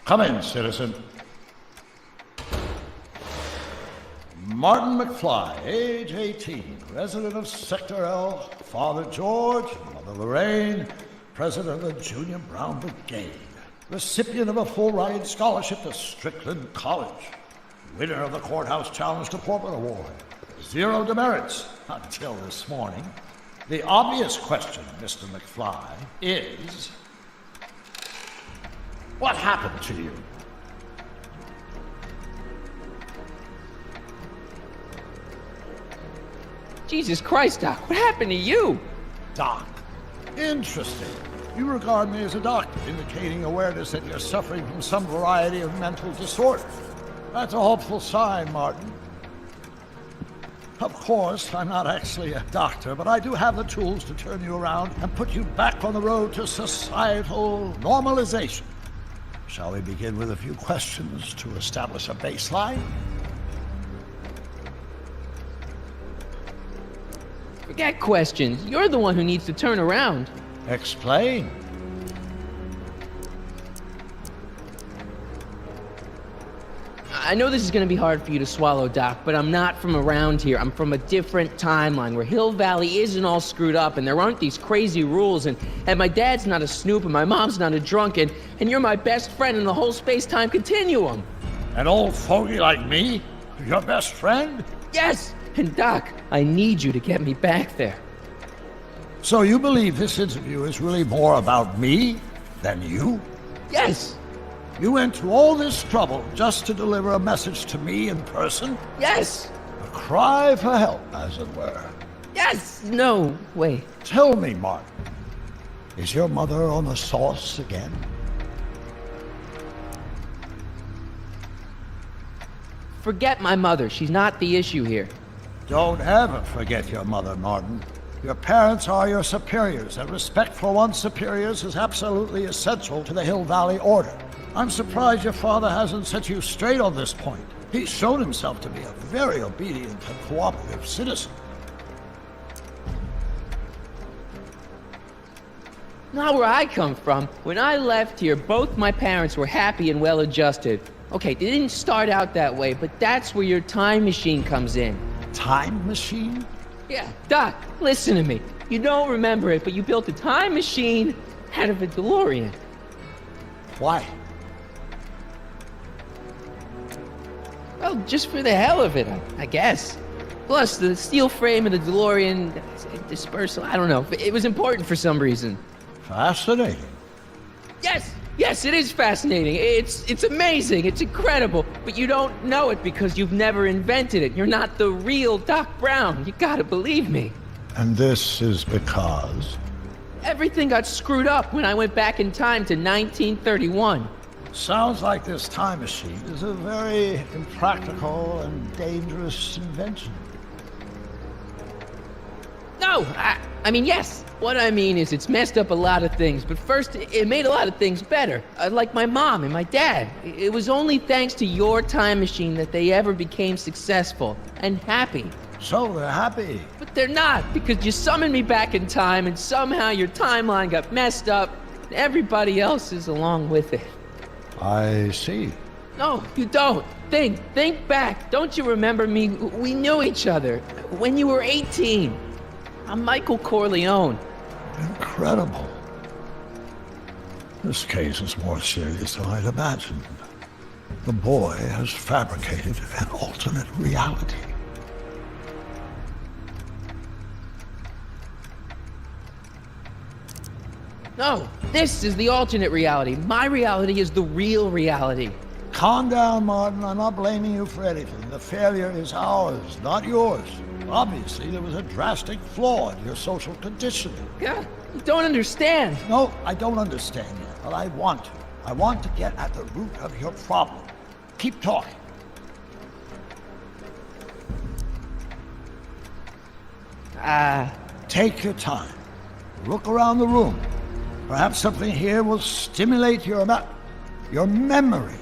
Come in, citizen. Martin McFly, age 18, resident of Sector L, Father George, Mother Lorraine, president of the Junior Brown Brigade, recipient of a full-ride scholarship to Strickland College, winner of the Courthouse Challenge to Portland Award, 0 demerits until this morning. The obvious question, Mr. McFly, is... what happened to you? Jesus Christ, Doc, what happened to you? Doc. Interesting. You regard me as a doctor, indicating awareness that you're suffering from some variety of mental disorder. That's a hopeful sign, Martin. Of course, I'm not actually a doctor, but I do have the tools to turn you around and put you back on the road to societal normalization. Shall we begin with a few questions to establish a baseline? Forget questions. You're the one who needs to turn around. Explain. I know this is going to be hard for you to swallow, Doc, but I'm not from around here. I'm from a different timeline where Hill Valley isn't all screwed up and there aren't these crazy rules and my dad's not a snoop and my mom's not a drunk and you're my best friend in the whole space-time continuum. An old fogey like me? Your best friend? Yes! And Doc, I need you to get me back there. So you believe this interview is really more about me than you? Yes! You went to all this trouble just to deliver a message to me in person? Yes! A cry for help, as it were. Yes! No, wait. Tell me, Martin, is your mother on the sauce again? Forget my mother. She's not the issue here. Don't ever forget your mother, Martin. Your parents are your superiors, and respect for one's superiors is absolutely essential to the Hill Valley Order. I'm surprised your father hasn't set you straight on this point. He's shown himself to be a very obedient and cooperative citizen. Not where I come from. When I left here, both my parents were happy and well-adjusted. Okay, they didn't start out that way, but that's where your time machine comes in. Time machine? Yeah, Doc, listen to me. You don't remember it, but you built a time machine out of a DeLorean. Why? Well, just for the hell of it, I guess. Plus, the steel frame of the DeLorean, dispersal, I don't know. It was important for some reason. Fascinating. Yes, it is fascinating. It's amazing. It's incredible. But you don't know it because you've never invented it. You're not the real Doc Brown. You gotta believe me. And this is because? Everything got screwed up when I went back in time to 1931. Sounds like this time machine is a very impractical and dangerous invention. No, I mean, yes. What I mean is it's messed up a lot of things, but first, it made a lot of things better. Like my mom and my dad. It was only thanks to your time machine that they ever became successful and happy. So they're happy. But they're not, because you summoned me back in time and somehow your timeline got messed up and everybody else is along with it. I see. No, you don't. Think back. Don't you remember me? We knew each other when you were 18. I'm Michael Corleone. Incredible. This case is more serious than I'd imagined. The boy has fabricated an alternate reality. No, this is the alternate reality. My reality is the real reality. Calm down, Martin. I'm not blaming you for anything. The failure is ours, not yours. Obviously, there was a drastic flaw in your social conditioning. Yeah, you don't understand. No, I don't understand yet, but I want to. I want to get at the root of your problem. Keep talking. Take your time. Look around the room. Perhaps something here will stimulate your memory.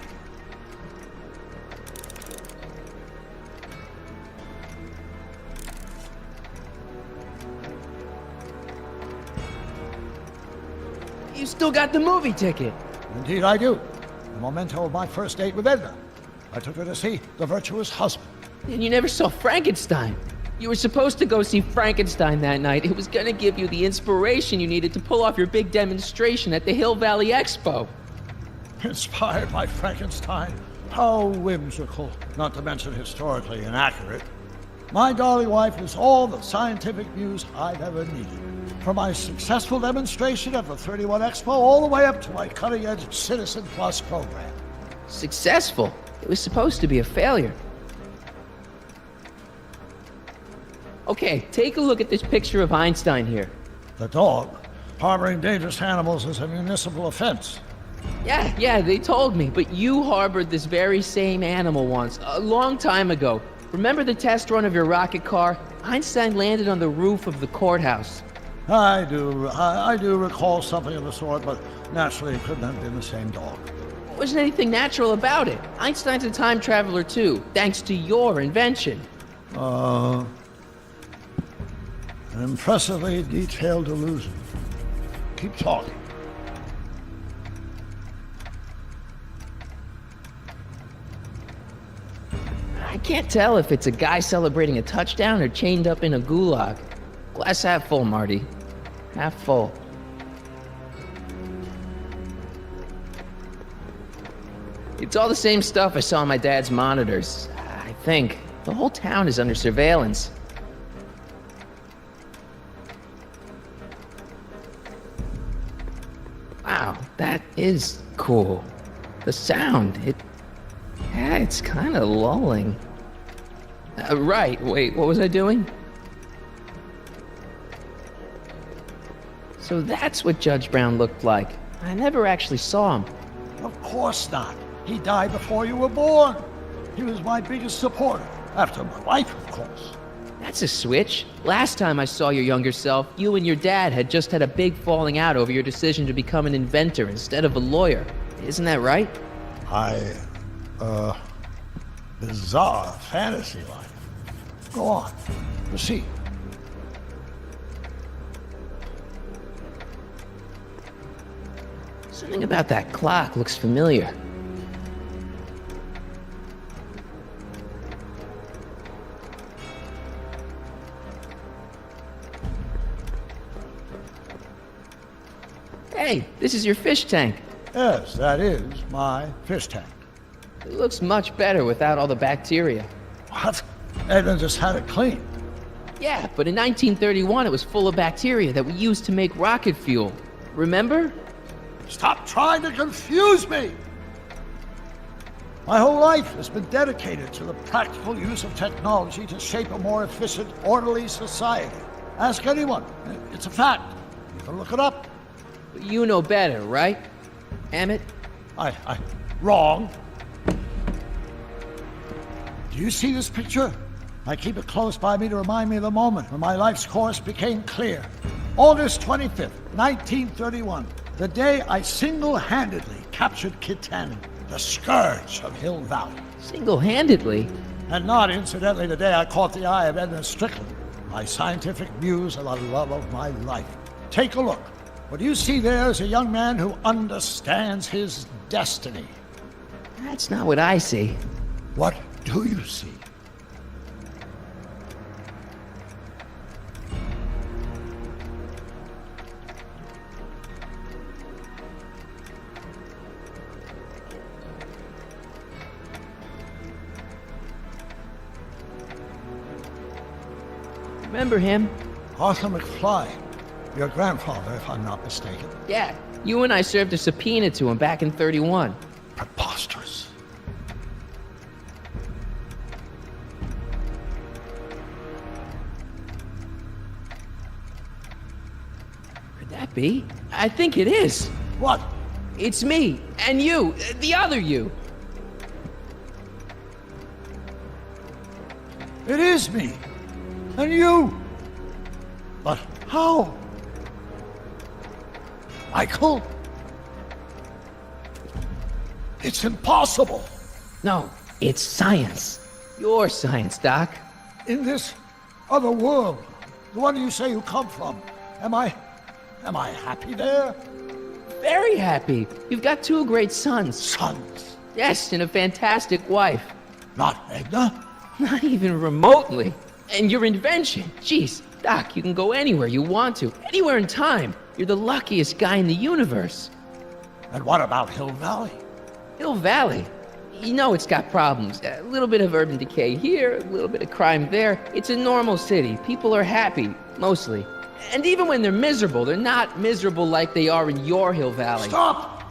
You still got the movie ticket. Indeed I do. The memento of my first date with Edna. I took her to see The Virtuous Husband. And you never saw Frankenstein. You were supposed to go see Frankenstein that night. It was gonna give you the inspiration you needed to pull off your big demonstration at the Hill Valley Expo. Inspired by Frankenstein? How whimsical, not to mention historically inaccurate. My darling wife is all the scientific news I've ever needed. From my successful demonstration at the 31 Expo all the way up to my cutting-edge Citizen Plus program. Successful? It was supposed to be a failure. Okay, take a look at this picture of Einstein here. The dog? Harboring dangerous animals is a municipal offense. Yeah, they told me, but you harbored this very same animal once, a long time ago. Remember the test run of your rocket car? Einstein landed on the roof of the courthouse. I do recall something of the sort, but naturally it couldn't have been the same dog. There wasn't anything natural about it. Einstein's a time traveler too, thanks to your invention. An impressively detailed illusion. Keep talking. I can't tell if it's a guy celebrating a touchdown or chained up in a gulag. Glass half full, Marty. Half full. It's all the same stuff I saw on my dad's monitors. I think. The whole town is under surveillance. Wow, that is cool. The sound, it's kind of lulling. Right, wait, what was I doing? So that's what Judge Brown looked like. I never actually saw him. Of course not. He died before you were born. He was my biggest supporter, after my wife, of course. That's a switch. Last time I saw your younger self, you and your dad had just had a big falling out over your decision to become an inventor instead of a lawyer. Isn't that right? Bizarre fantasy life. Go on. Proceed. Something about that clock looks familiar. Hey, this is your fish tank. Yes, that is my fish tank. It looks much better without all the bacteria. What? Edna just had it cleaned. Yeah, but in 1931 it was full of bacteria that we used to make rocket fuel. Remember? Stop trying to confuse me! My whole life has been dedicated to the practical use of technology to shape a more efficient, orderly society. Ask anyone. It's a fact. You can look it up. But you know better, right? Emmett? Wrong. Do you see this picture? I keep it close by me to remind me of the moment when my life's course became clear. August 25th, 1931. The day I single-handedly captured Kit Tannen, the scourge of Hill Valley. Single-handedly? And not, incidentally, the day I caught the eye of Edna Strickland, my scientific muse and the love of my life. Take a look. What you see there is a young man who understands his destiny. That's not what I see. What do you see? Remember him? Arthur McFly. Your grandfather, if I'm not mistaken. Yeah, you and I served a subpoena to him back in 31. Preposterous. Could that be? I think it is. What? It's me, and you, the other you. It is me. And you. But how? Michael? It's impossible. No, it's science. Your science, Doc. In this other world, the one you say you come from, am I happy there? Very happy. You've got 2 great sons. Sons? Yes, and a fantastic wife. Not Edna? Not even remotely. And your invention. Jeez, Doc, you can go anywhere you want to. Anywhere in time. You're the luckiest guy in the universe. And what about Hill Valley? Hill Valley? You know it's got problems. A little bit of urban decay here, a little bit of crime there. It's a normal city. People are happy, mostly. And even when they're miserable, they're not miserable like they are in your Hill Valley. Stop!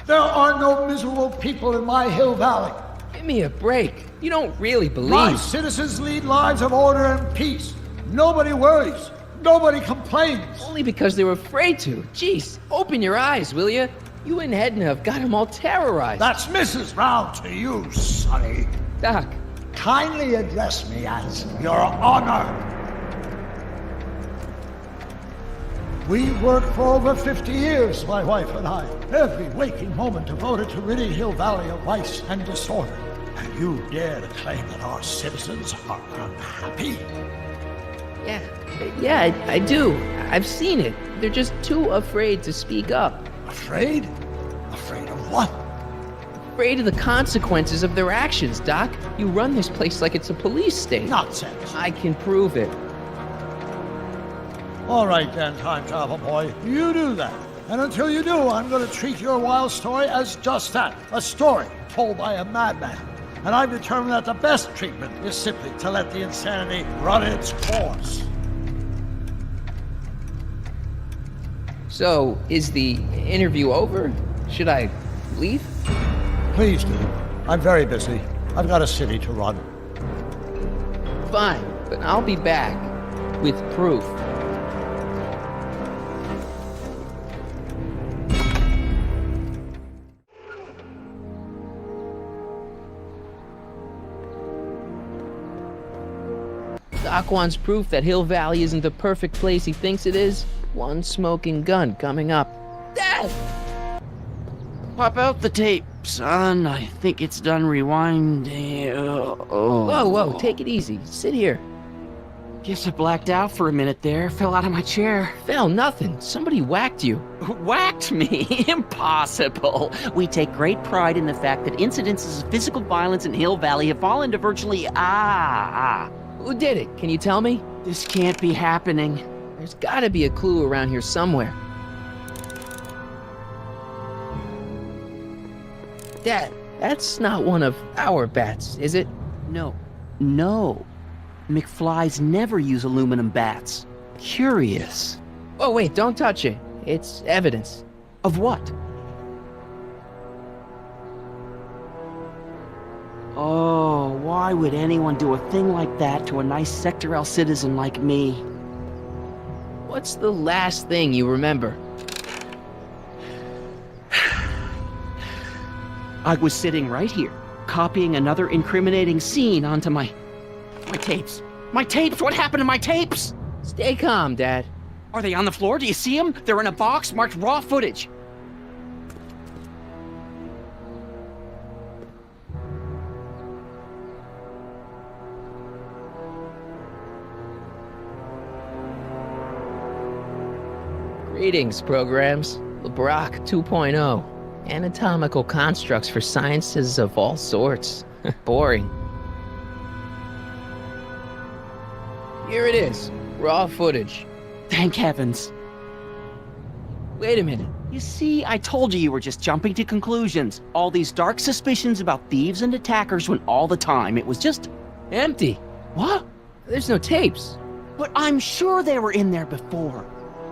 There are no miserable people in my Hill Valley. Give me a break. You don't really believe. My citizens lead lives of order and peace. Nobody worries. Nobody complains. Only because they were afraid to. Jeez, open your eyes, will you? You and Edna have got them all terrorized. That's Mrs. Brown to you, Sonny. Doc. Kindly address me as Your Honor. We worked for over 50 years, my wife and I. Every waking moment devoted to ridding Hill Valley of vice and disorder. And you dare to claim that our citizens are unhappy? Yeah, I do. I've seen it. They're just too afraid to speak up. Afraid? Afraid of what? Afraid of the consequences of their actions, Doc. You run this place like it's a police state. Nonsense. I can prove it. All right then, time travel boy. You do that. And until you do, I'm going to treat your wild story as just that. A story told by a madman. And I've determined that the best treatment is simply to let the insanity run its course. So, is the interview over? Should I leave? Please do. I'm very busy. I've got a city to run. Fine, but I'll be back with proof. Doc wants proof that Hill Valley isn't the perfect place he thinks it is. One smoking gun coming up. Death! Pop out the tape, son. I think it's done rewinding. Whoa, take it easy. Sit here. Guess I blacked out for a minute there. Fell out of my chair. Fell nothing. Somebody whacked you. Whacked me? Impossible. We take great pride in the fact that incidences of physical violence in Hill Valley have fallen to virtually Who did it? Can you tell me? This can't be happening. There's gotta be a clue around here somewhere. Dad, That's not one of our bats, is it? No. McFlys never use aluminum bats. Curious. Oh, wait, don't touch it. It's evidence. Of what? Oh, why would anyone do a thing like that to a nice Sector L citizen like me? What's the last thing you remember? I was sitting right here, copying another incriminating scene onto my tapes. My tapes! What happened to my tapes? Stay calm, Dad. Are they on the floor? Do you see them? They're in a box marked raw footage. Greetings, programs. LeBrock 2.0. Anatomical constructs for sciences of all sorts. Boring. Here it is. Raw footage. Thank heavens. Wait a minute. You see, I told you were just jumping to conclusions. All these dark suspicions about thieves and attackers when all the time it was just... empty. What? There's no tapes. But I'm sure they were in there before.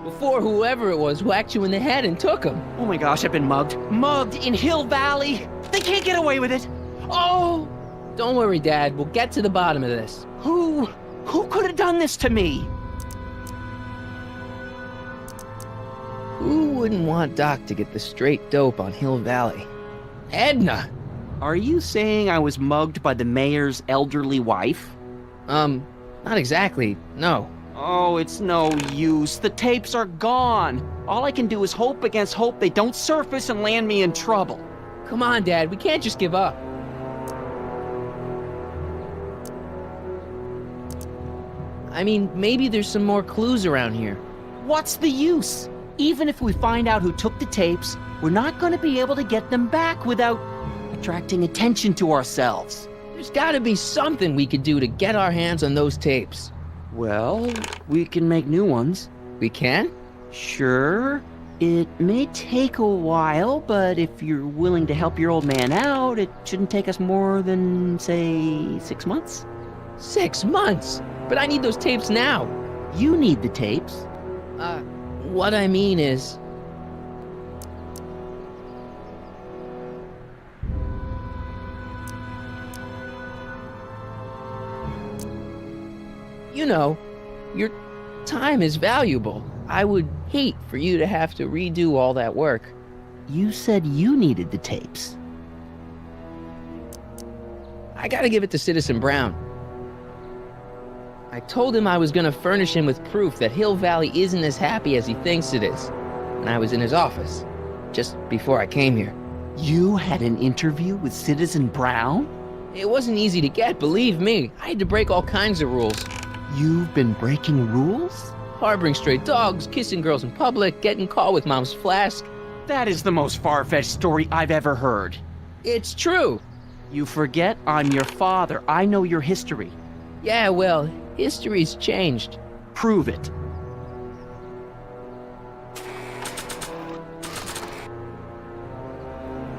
Before whoever it was whacked you in the head and took them. Oh my gosh, I've been mugged. Mugged in Hill Valley. They can't get away with it. Oh! Don't worry, Dad. We'll get to the bottom of this. Who could have done this to me? Who wouldn't want Doc to get the straight dope on Hill Valley? Edna! Are you saying I was mugged by the mayor's elderly wife? Not exactly, no. Oh, it's no use. The tapes are gone. All I can do is hope against hope they don't surface and land me in trouble. Come on, Dad. We can't just give up. I mean, maybe there's some more clues around here. What's the use? Even if we find out who took the tapes, we're not going to be able to get them back without attracting attention to ourselves. There's got to be something we could do to get our hands on those tapes. Well, we can make new ones. We can? Sure. It may take a while, but if you're willing to help your old man out, it shouldn't take us more than, say, 6 months. 6 months? But I need those tapes now. You need the tapes. What I mean is... You know, your time is valuable. I would hate for you to have to redo all that work. You said you needed the tapes. I gotta give it to Citizen Brown. I told him I was gonna furnish him with proof that Hill Valley isn't as happy as he thinks it is. And I was in his office, just before I came here. You had an interview with Citizen Brown? It wasn't easy to get, believe me. I had to break all kinds of rules. You've been breaking rules? Harboring stray dogs, kissing girls in public, getting caught with Mom's flask. That is the most far-fetched story I've ever heard. It's true. You forget I'm your father. I know your history. Yeah, well, history's changed. Prove it.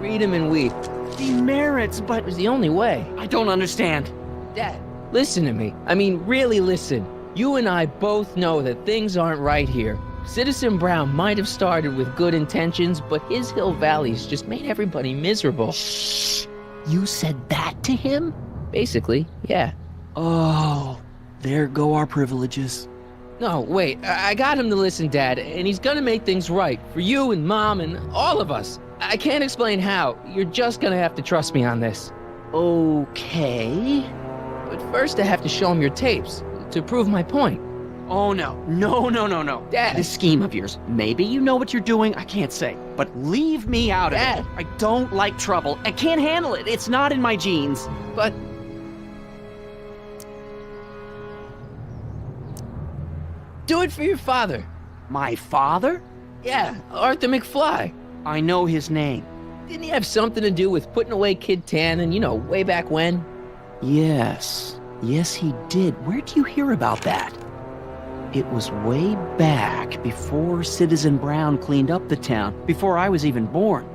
Read him and weep. Demerits, but... It was the only way. I don't understand. Dad, listen to me. I mean, really listen. You and I both know that things aren't right here. Citizen Brown might have started with good intentions, but his Hill Valley's just made everybody miserable. Shh! You said that to him? Basically, yeah. Oh, there go our privileges. No, wait, I got him to listen, Dad, and he's gonna make things right for you and Mom and all of us. I can't explain how. You're just gonna have to trust me on this. Okay. But first I have to show him your tapes, to prove my point. Oh, no. No. Dad. This scheme of yours, maybe you know what you're doing, I can't say. But leave me out of Dad. it. I don't like trouble. I can't handle it. It's not in my genes. But... do it for your father. My father? Yeah, Arthur McFly. I know his name. Didn't he have something to do with putting away Kid Tannen, you know, way back when? Yes. Yes, he did. Where'd you hear about that? It was way back before Citizen Brown cleaned up the town, before I was even born.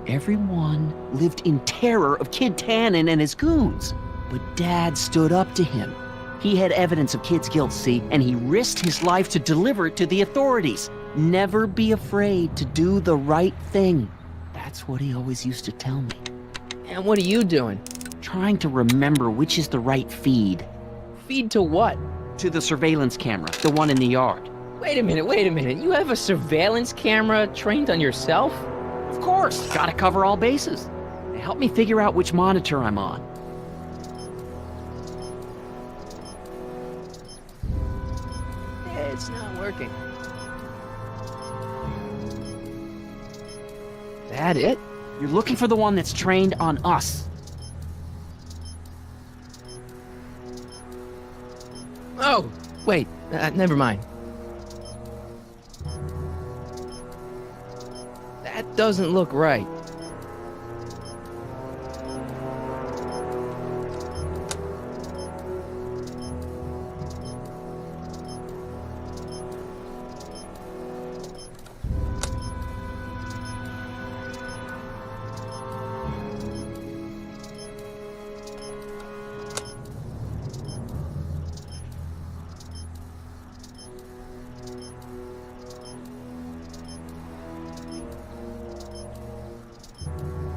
Everyone lived in terror of Kid Tannen and his goons. But Dad stood up to him. He had evidence of Kid's guilt, see, and he risked his life to deliver it to the authorities. Never be afraid to do the right thing. That's what he always used to tell me. And what are you doing? Trying to remember which is the right feed. Feed to what? To the surveillance camera, the one in the yard. Wait a minute. You have a surveillance camera trained on yourself? Of course, gotta cover all bases. Help me figure out which monitor I'm on. It's not working. That it? You're looking for the one that's trained on us. Oh, wait, never mind. That doesn't look right.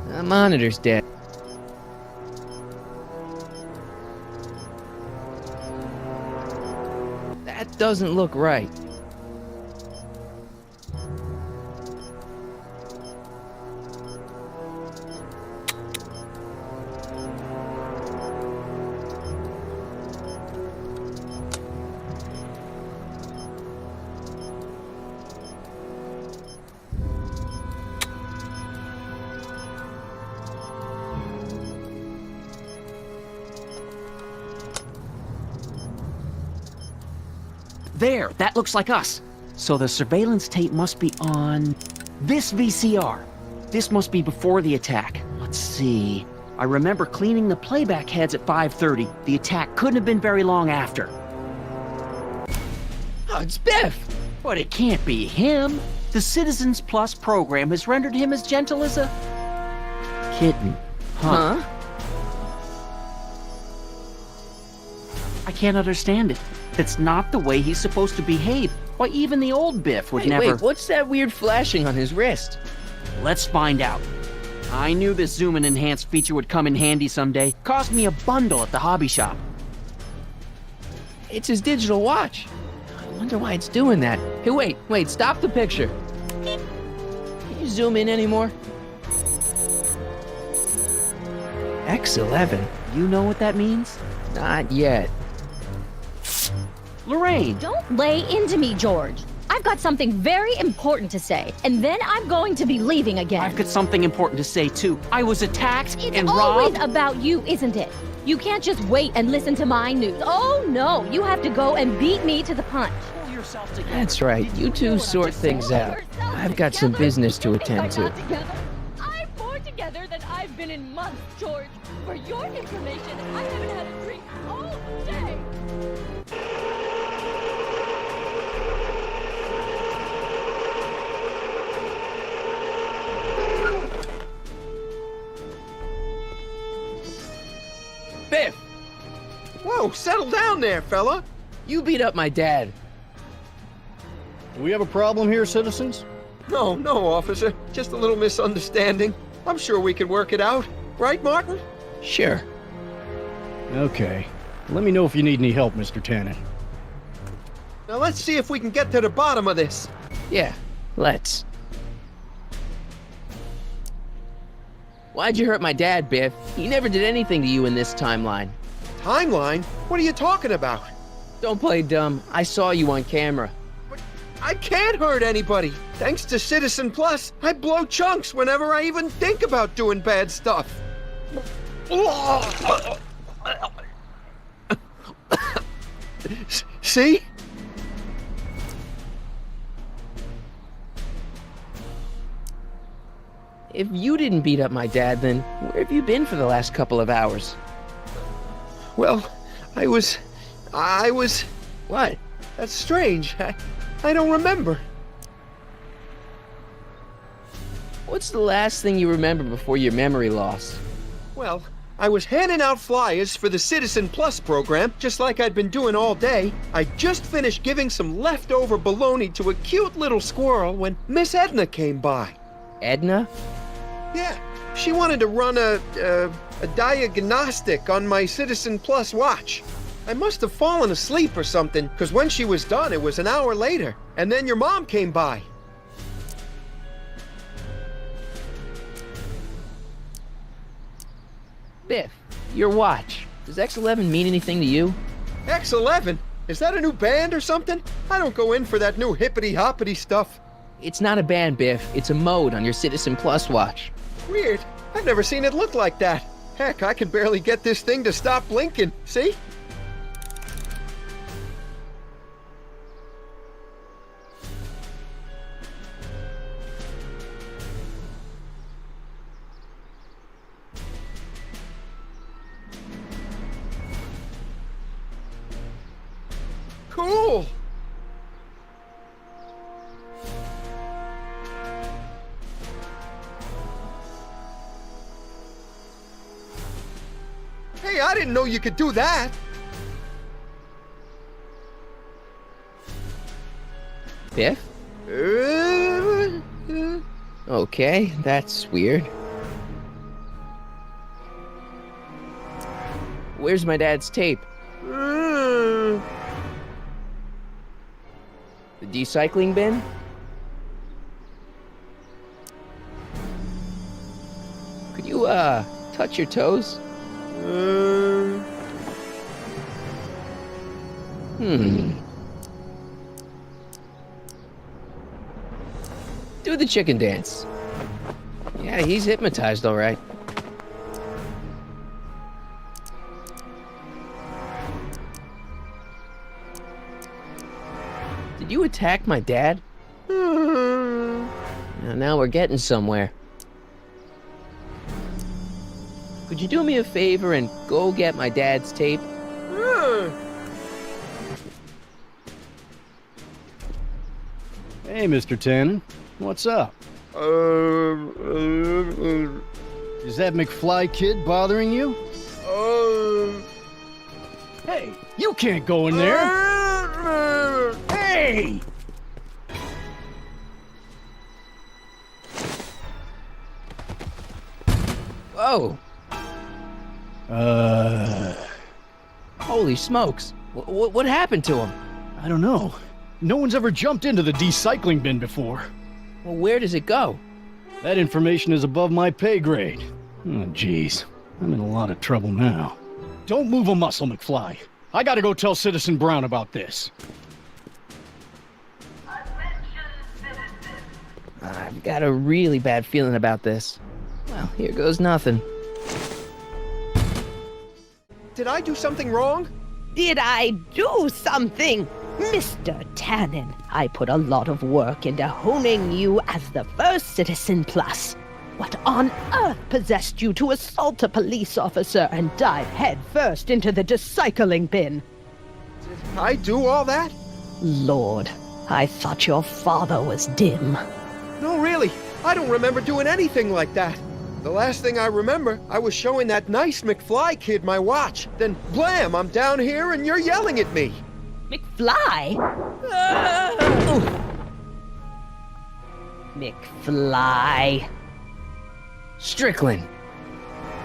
The monitor's dead. That doesn't look right. There, that looks like us. So the surveillance tape must be on this VCR. This must be before the attack. Let's see. I remember cleaning the playback heads at 5:30. The attack couldn't have been very long after. Oh, it's Biff! But it can't be him. The Citizens Plus program has rendered him as gentle as a kitten. Huh? I can't understand it. That's not the way he's supposed to behave. Why, even the old Biff would never... Wait, what's that weird flashing on his wrist? Let's find out. I knew this zoom and enhance feature would come in handy someday. Cost me a bundle at the hobby shop. It's his digital watch. I wonder why it's doing that. Hey, wait, stop the picture. Can you zoom in anymore? X11. You know what that means? Not yet. Lorraine! Don't lay into me, George. I've got something very important to say, and then I'm going to be leaving again. I've got something important to say, too. I was attacked and robbed. It's always robbed. about you, isn't it? You can't just wait and listen to my news. Oh, no. You have to go and beat me to the punch. Pull yourself together. That's right. You two sort things out. I've got some business to attend to. I'm more together than I've been in months, George. For your information, I haven't had a drink all day. Biff! Whoa, settle down there, fella. You beat up my dad. Do we have a problem here, citizens? No, officer. Just a little misunderstanding. I'm sure we can work it out. Right, Martin? Sure. Okay. Let me know if you need any help, Mr. Tannen. Now let's see if we can get to the bottom of this. Yeah, let's. Why'd you hurt my dad, Biff? He never did anything to you in this timeline. Timeline? What are you talking about? Don't play dumb. I saw you on camera. But I can't hurt anybody. Thanks to Citizen Plus, I blow chunks whenever I even think about doing bad stuff. See? If you didn't beat up my dad, then where have you been for the last couple of hours? Well, I was... What? That's strange. I don't remember. What's the last thing you remember before your memory loss? Well, I was handing out flyers for the Citizen Plus program, just like I'd been doing all day. I just finished giving some leftover bologna to a cute little squirrel when Miss Edna came by. Edna? Yeah, she wanted to run a diagnostic on my Citizen Plus watch. I must have fallen asleep or something, because when she was done, it was an hour later. And then your mom came by. Biff, your watch. Does X11 mean anything to you? X11? Is that a new band or something? I don't go in for that new hippity-hoppity stuff. It's not a band, Biff. It's a mode on your Citizen Plus watch. Weird. I've never seen it look like that. Heck, I can barely get this thing to stop blinking. See? Cool! Hey, I didn't know you could do that! Biff? Okay, that's weird. Where's my dad's tape? The decycling bin? Could you, touch your toes? Do the chicken dance. Yeah, he's hypnotized, all right. Did you attack my dad? Now we're getting somewhere. Could you do me a favor and go get my dad's tape? Hey, Mr. Tannen. What's up? Is that McFly kid bothering you? Hey, you can't go in there! Hey! Whoa! Holy smokes! What happened to him? I don't know. No one's ever jumped into the decycling bin before. Well, where does it go? That information is above my pay grade. Oh, jeez. I'm in a lot of trouble now. Don't move a muscle, McFly. I gotta go tell Citizen Brown about this. I've got a really bad feeling about this. Well, here goes nothing. Did I do something wrong? Did I do something? Mr. Tannen, I put a lot of work into honing you as the first Citizen Plus. What on earth possessed you to assault a police officer and dive headfirst into the decycling bin? Did I do all that? Lord, I thought your father was dim. No, really. I don't remember doing anything like that. The last thing I remember, I was showing that nice McFly kid my watch. Then, blam, I'm down here and you're yelling at me. McFly? McFly. Strickland.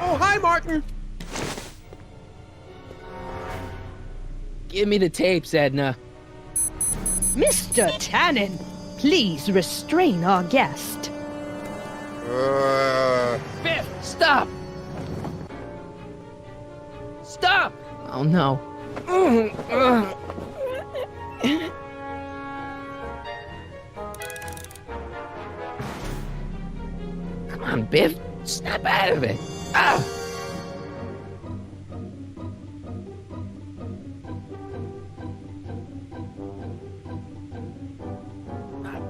Oh, hi, Martin. Give me the tapes, Edna. Mr. Tannen, please restrain our guest. Biff, stop! Stop! Oh, no. Come on, Biff. Snap out of it. Ah!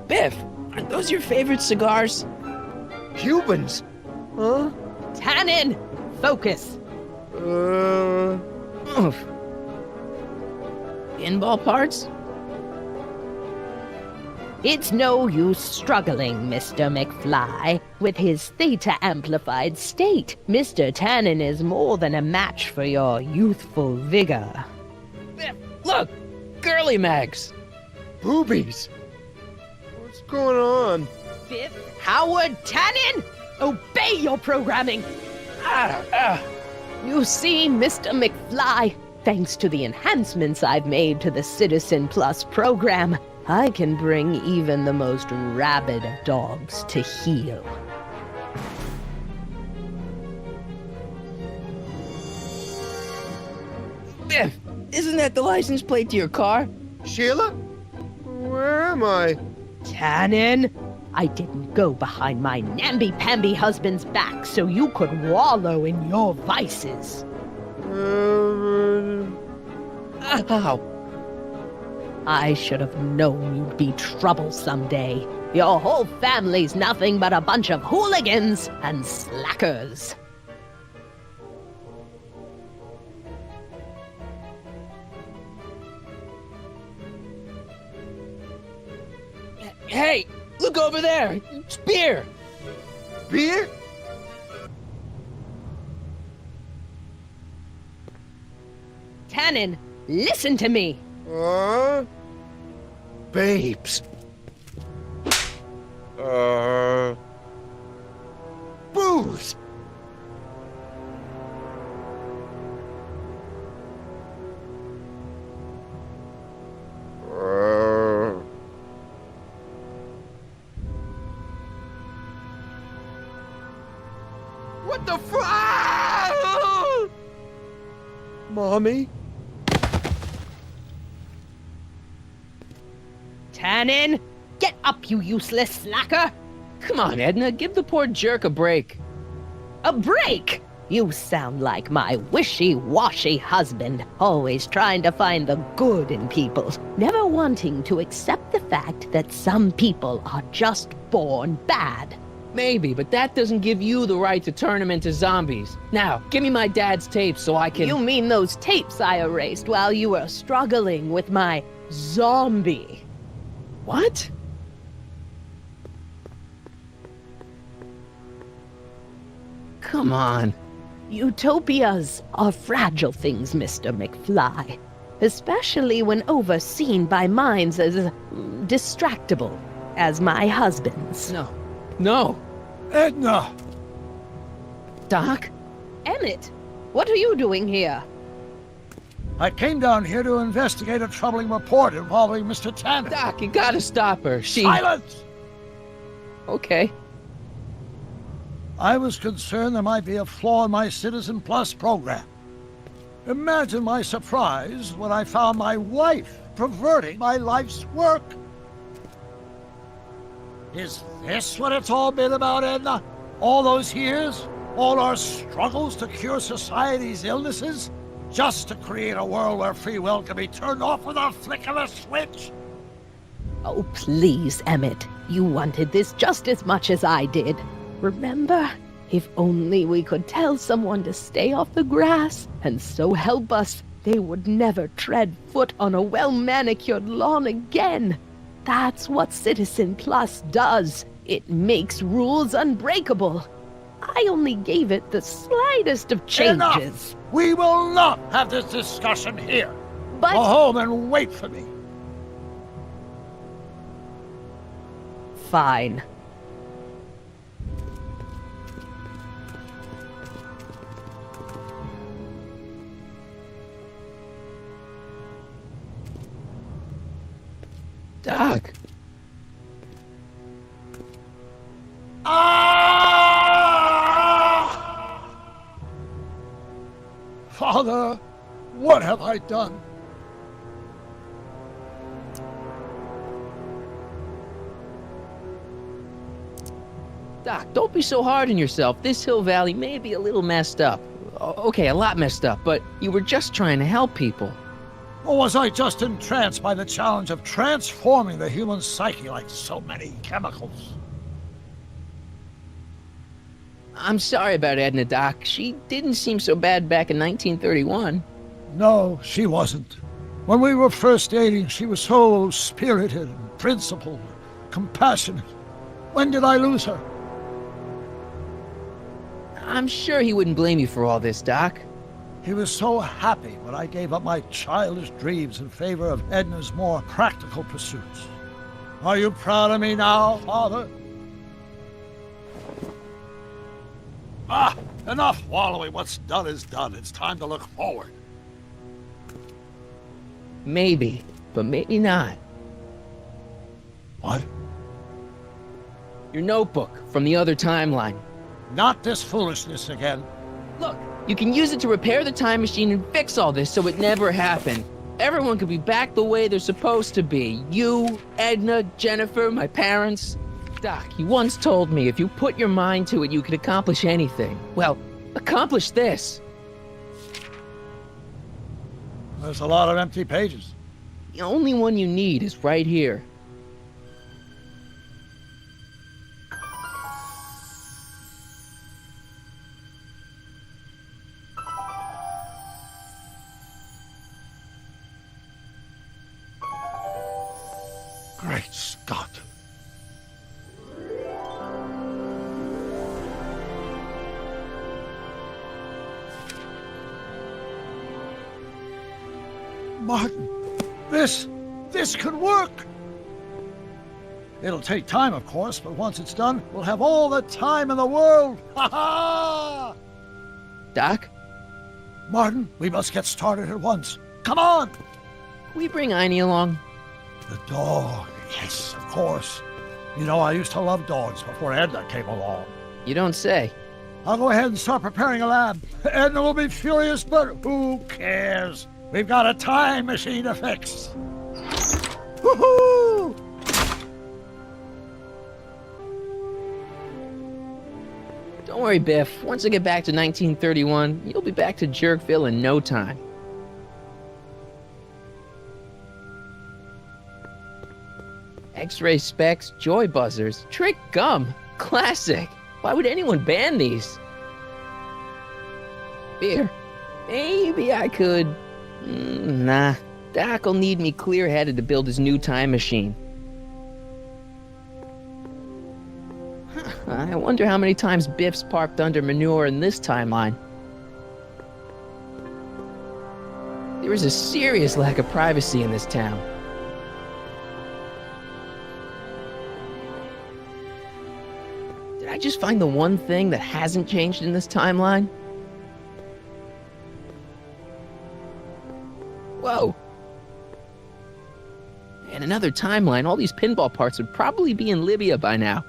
Biff, aren't those your favorite cigars? Cubans? Huh? Tannen! Focus! Pinball parts? It's no use struggling, Mr. McFly. With his theta-amplified state, Mr. Tannen is more than a match for your youthful vigor. Look! Girly mags! Boobies! What's going on? Biff Howard Tannen! Obey your programming! You see, Mr. McFly, thanks to the enhancements I've made to the Citizen Plus program, I can bring even the most rabid of dogs to heel. Biff, isn't that the license plate to your car? Sheila? Where am I? Tannen, I didn't go behind my namby-pamby husband's back so you could wallow in your vices. Ow. I should have known you'd be trouble someday. Your whole family's nothing but a bunch of hooligans and slackers. Hey, look over there! It's beer! Beer? Tannen, listen to me! Babes. Booze! What the fuck? Mommy? Tannen, get up, you useless slacker! Come on, Edna, give the poor jerk a break. A break? You sound like my wishy-washy husband, always trying to find the good in people, never wanting to accept the fact that some people are just born bad. Maybe, but that doesn't give you the right to turn them into zombies. Now, give me my dad's tapes so I can... You mean those tapes I erased while you were struggling with my zombie? What? Come on. Utopias are fragile things, Mr. McFly. Especially when overseen by minds as distractible as my husband's. No. Edna! Doc? Emmett, what are you doing here? I came down here to investigate a troubling report involving Mr. Tannen. Doc, you gotta stop her. Silence! Okay. I was concerned there might be a flaw in my Citizen Plus program. Imagine my surprise when I found my wife perverting my life's work. Is this what it's all been about, Edna? All those years? All our struggles to cure society's illnesses? Just to create a world where free will can be turned off with a flick of a switch? Oh, please, Emmett. You wanted this just as much as I did. Remember? If only we could tell someone to stay off the grass, and so help us, they would never tread foot on a well-manicured lawn again. That's what Citizen Plus does. It makes rules unbreakable. I only gave it the slightest of changes. Enough! We will not have this discussion here. But... Go home and wait for me. Fine. Doc. Father, what have I done? Doc, don't be so hard on yourself. This Hill Valley may be a little messed up. Okay, a lot messed up, but you were just trying to help people. Or was I just entranced by the challenge of transforming the human psyche like so many chemicals? I'm sorry about Edna, Doc. She didn't seem so bad back in 1931. No, she wasn't. When we were first dating, she was so spirited and principled. compassionate. When did I lose her? I'm sure he wouldn't blame you for all this, Doc. He was so happy when I gave up my childish dreams in favor of Edna's more practical pursuits. Are you proud of me now, Father? Enough wallowing. What's done is done. It's time to look forward. Maybe, but maybe not. What? Your notebook from the other timeline. Not this foolishness again. Look, you can use it to repair the time machine and fix all this so it never happened. Everyone could be back the way they're supposed to be. You, Edna, Jennifer, my parents. Doc, you once told me if you put your mind to it, you could accomplish anything. Well, accomplish this. There's a lot of empty pages. The only one you need is right here. Great Scott. Martin, this could work. It'll take time, of course, but once it's done, we'll have all the time in the world. Ha ha! Doc? Martin, we must get started at once. Come on! Can we bring Einie along? The dog. Yes, of course. You know, I used to love dogs before Edna came along. You don't say. I'll go ahead and start preparing a lab. Edna will be furious, but who cares? We've got a time machine to fix. Woohoo! Don't worry, Biff. Once I get back to 1931, you'll be back to Jerkville in no time. X-ray specs, joy buzzers, trick gum. Classic. Why would anyone ban these? Beer. Maybe I could... Nah. Doc'll need me clear-headed to build his new time machine. I wonder how many times Biff's parked under manure in this timeline. There is a serious lack of privacy in this town. Did I just find the one thing that hasn't changed in this timeline? Whoa. In another timeline, all these pinball parts would probably be in Libya by now.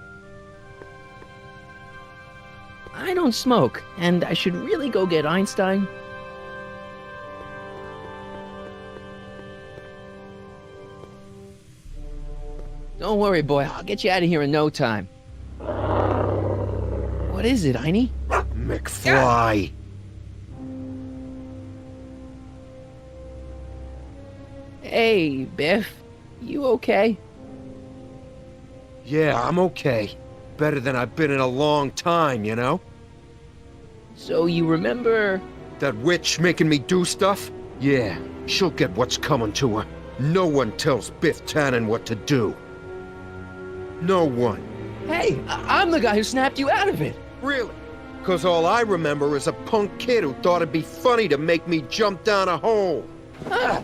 I don't smoke, and I should really go get Einstein. Don't worry, boy. I'll get you out of here in no time. What is it, Einie? McFly! Hey, Biff. You okay? Yeah, I'm okay. Better than I've been in a long time, you know? So you remember... That witch making me do stuff? Yeah, she'll get what's coming to her. No one tells Biff Tannen what to do. No one. Hey, I'm the guy who snapped you out of it. Really? Because all I remember is a punk kid who thought it'd be funny to make me jump down a hole. Ah.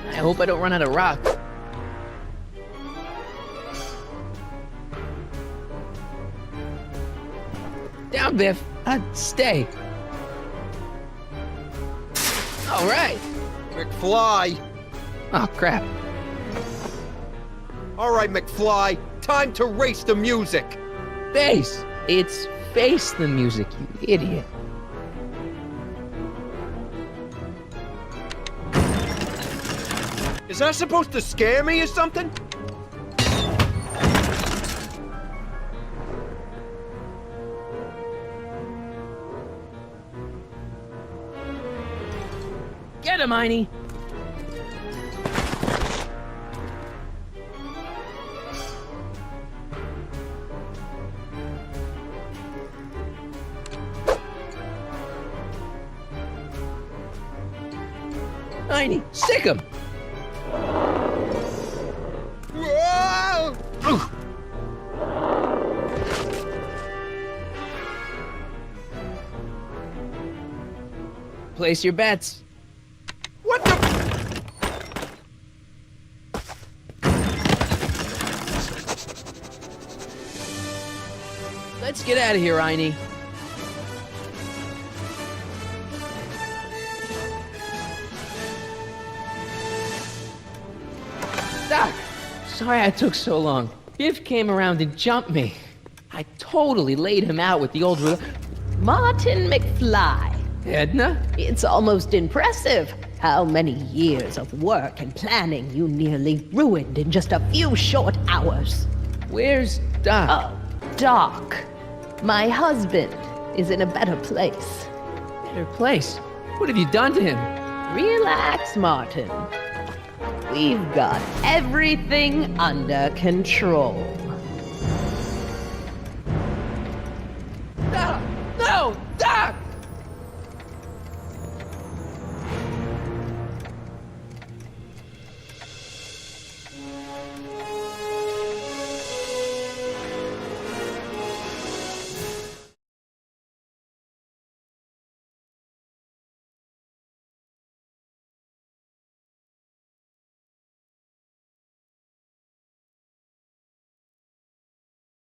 I hope I don't run out of rock. Down, Biff. Stay. All right. McFly. Oh, crap. All right, McFly. Time to race the music. Face. It's face the music, you idiot. Is that supposed to scare me or something? Get him, Einie. Heine, stick him! Whoa! Place your bets. What the? Let's get out of here, Heine. Doc, sorry I took so long. Biff came around and jumped me. I totally laid him out with the old... Martin McFly. Edna? It's almost impressive how many years of work and planning you nearly ruined in just a few short hours. Where's Doc? Oh, Doc. My husband is in a better place. Better place? What have you done to him? Relax, Martin. We've got everything under control.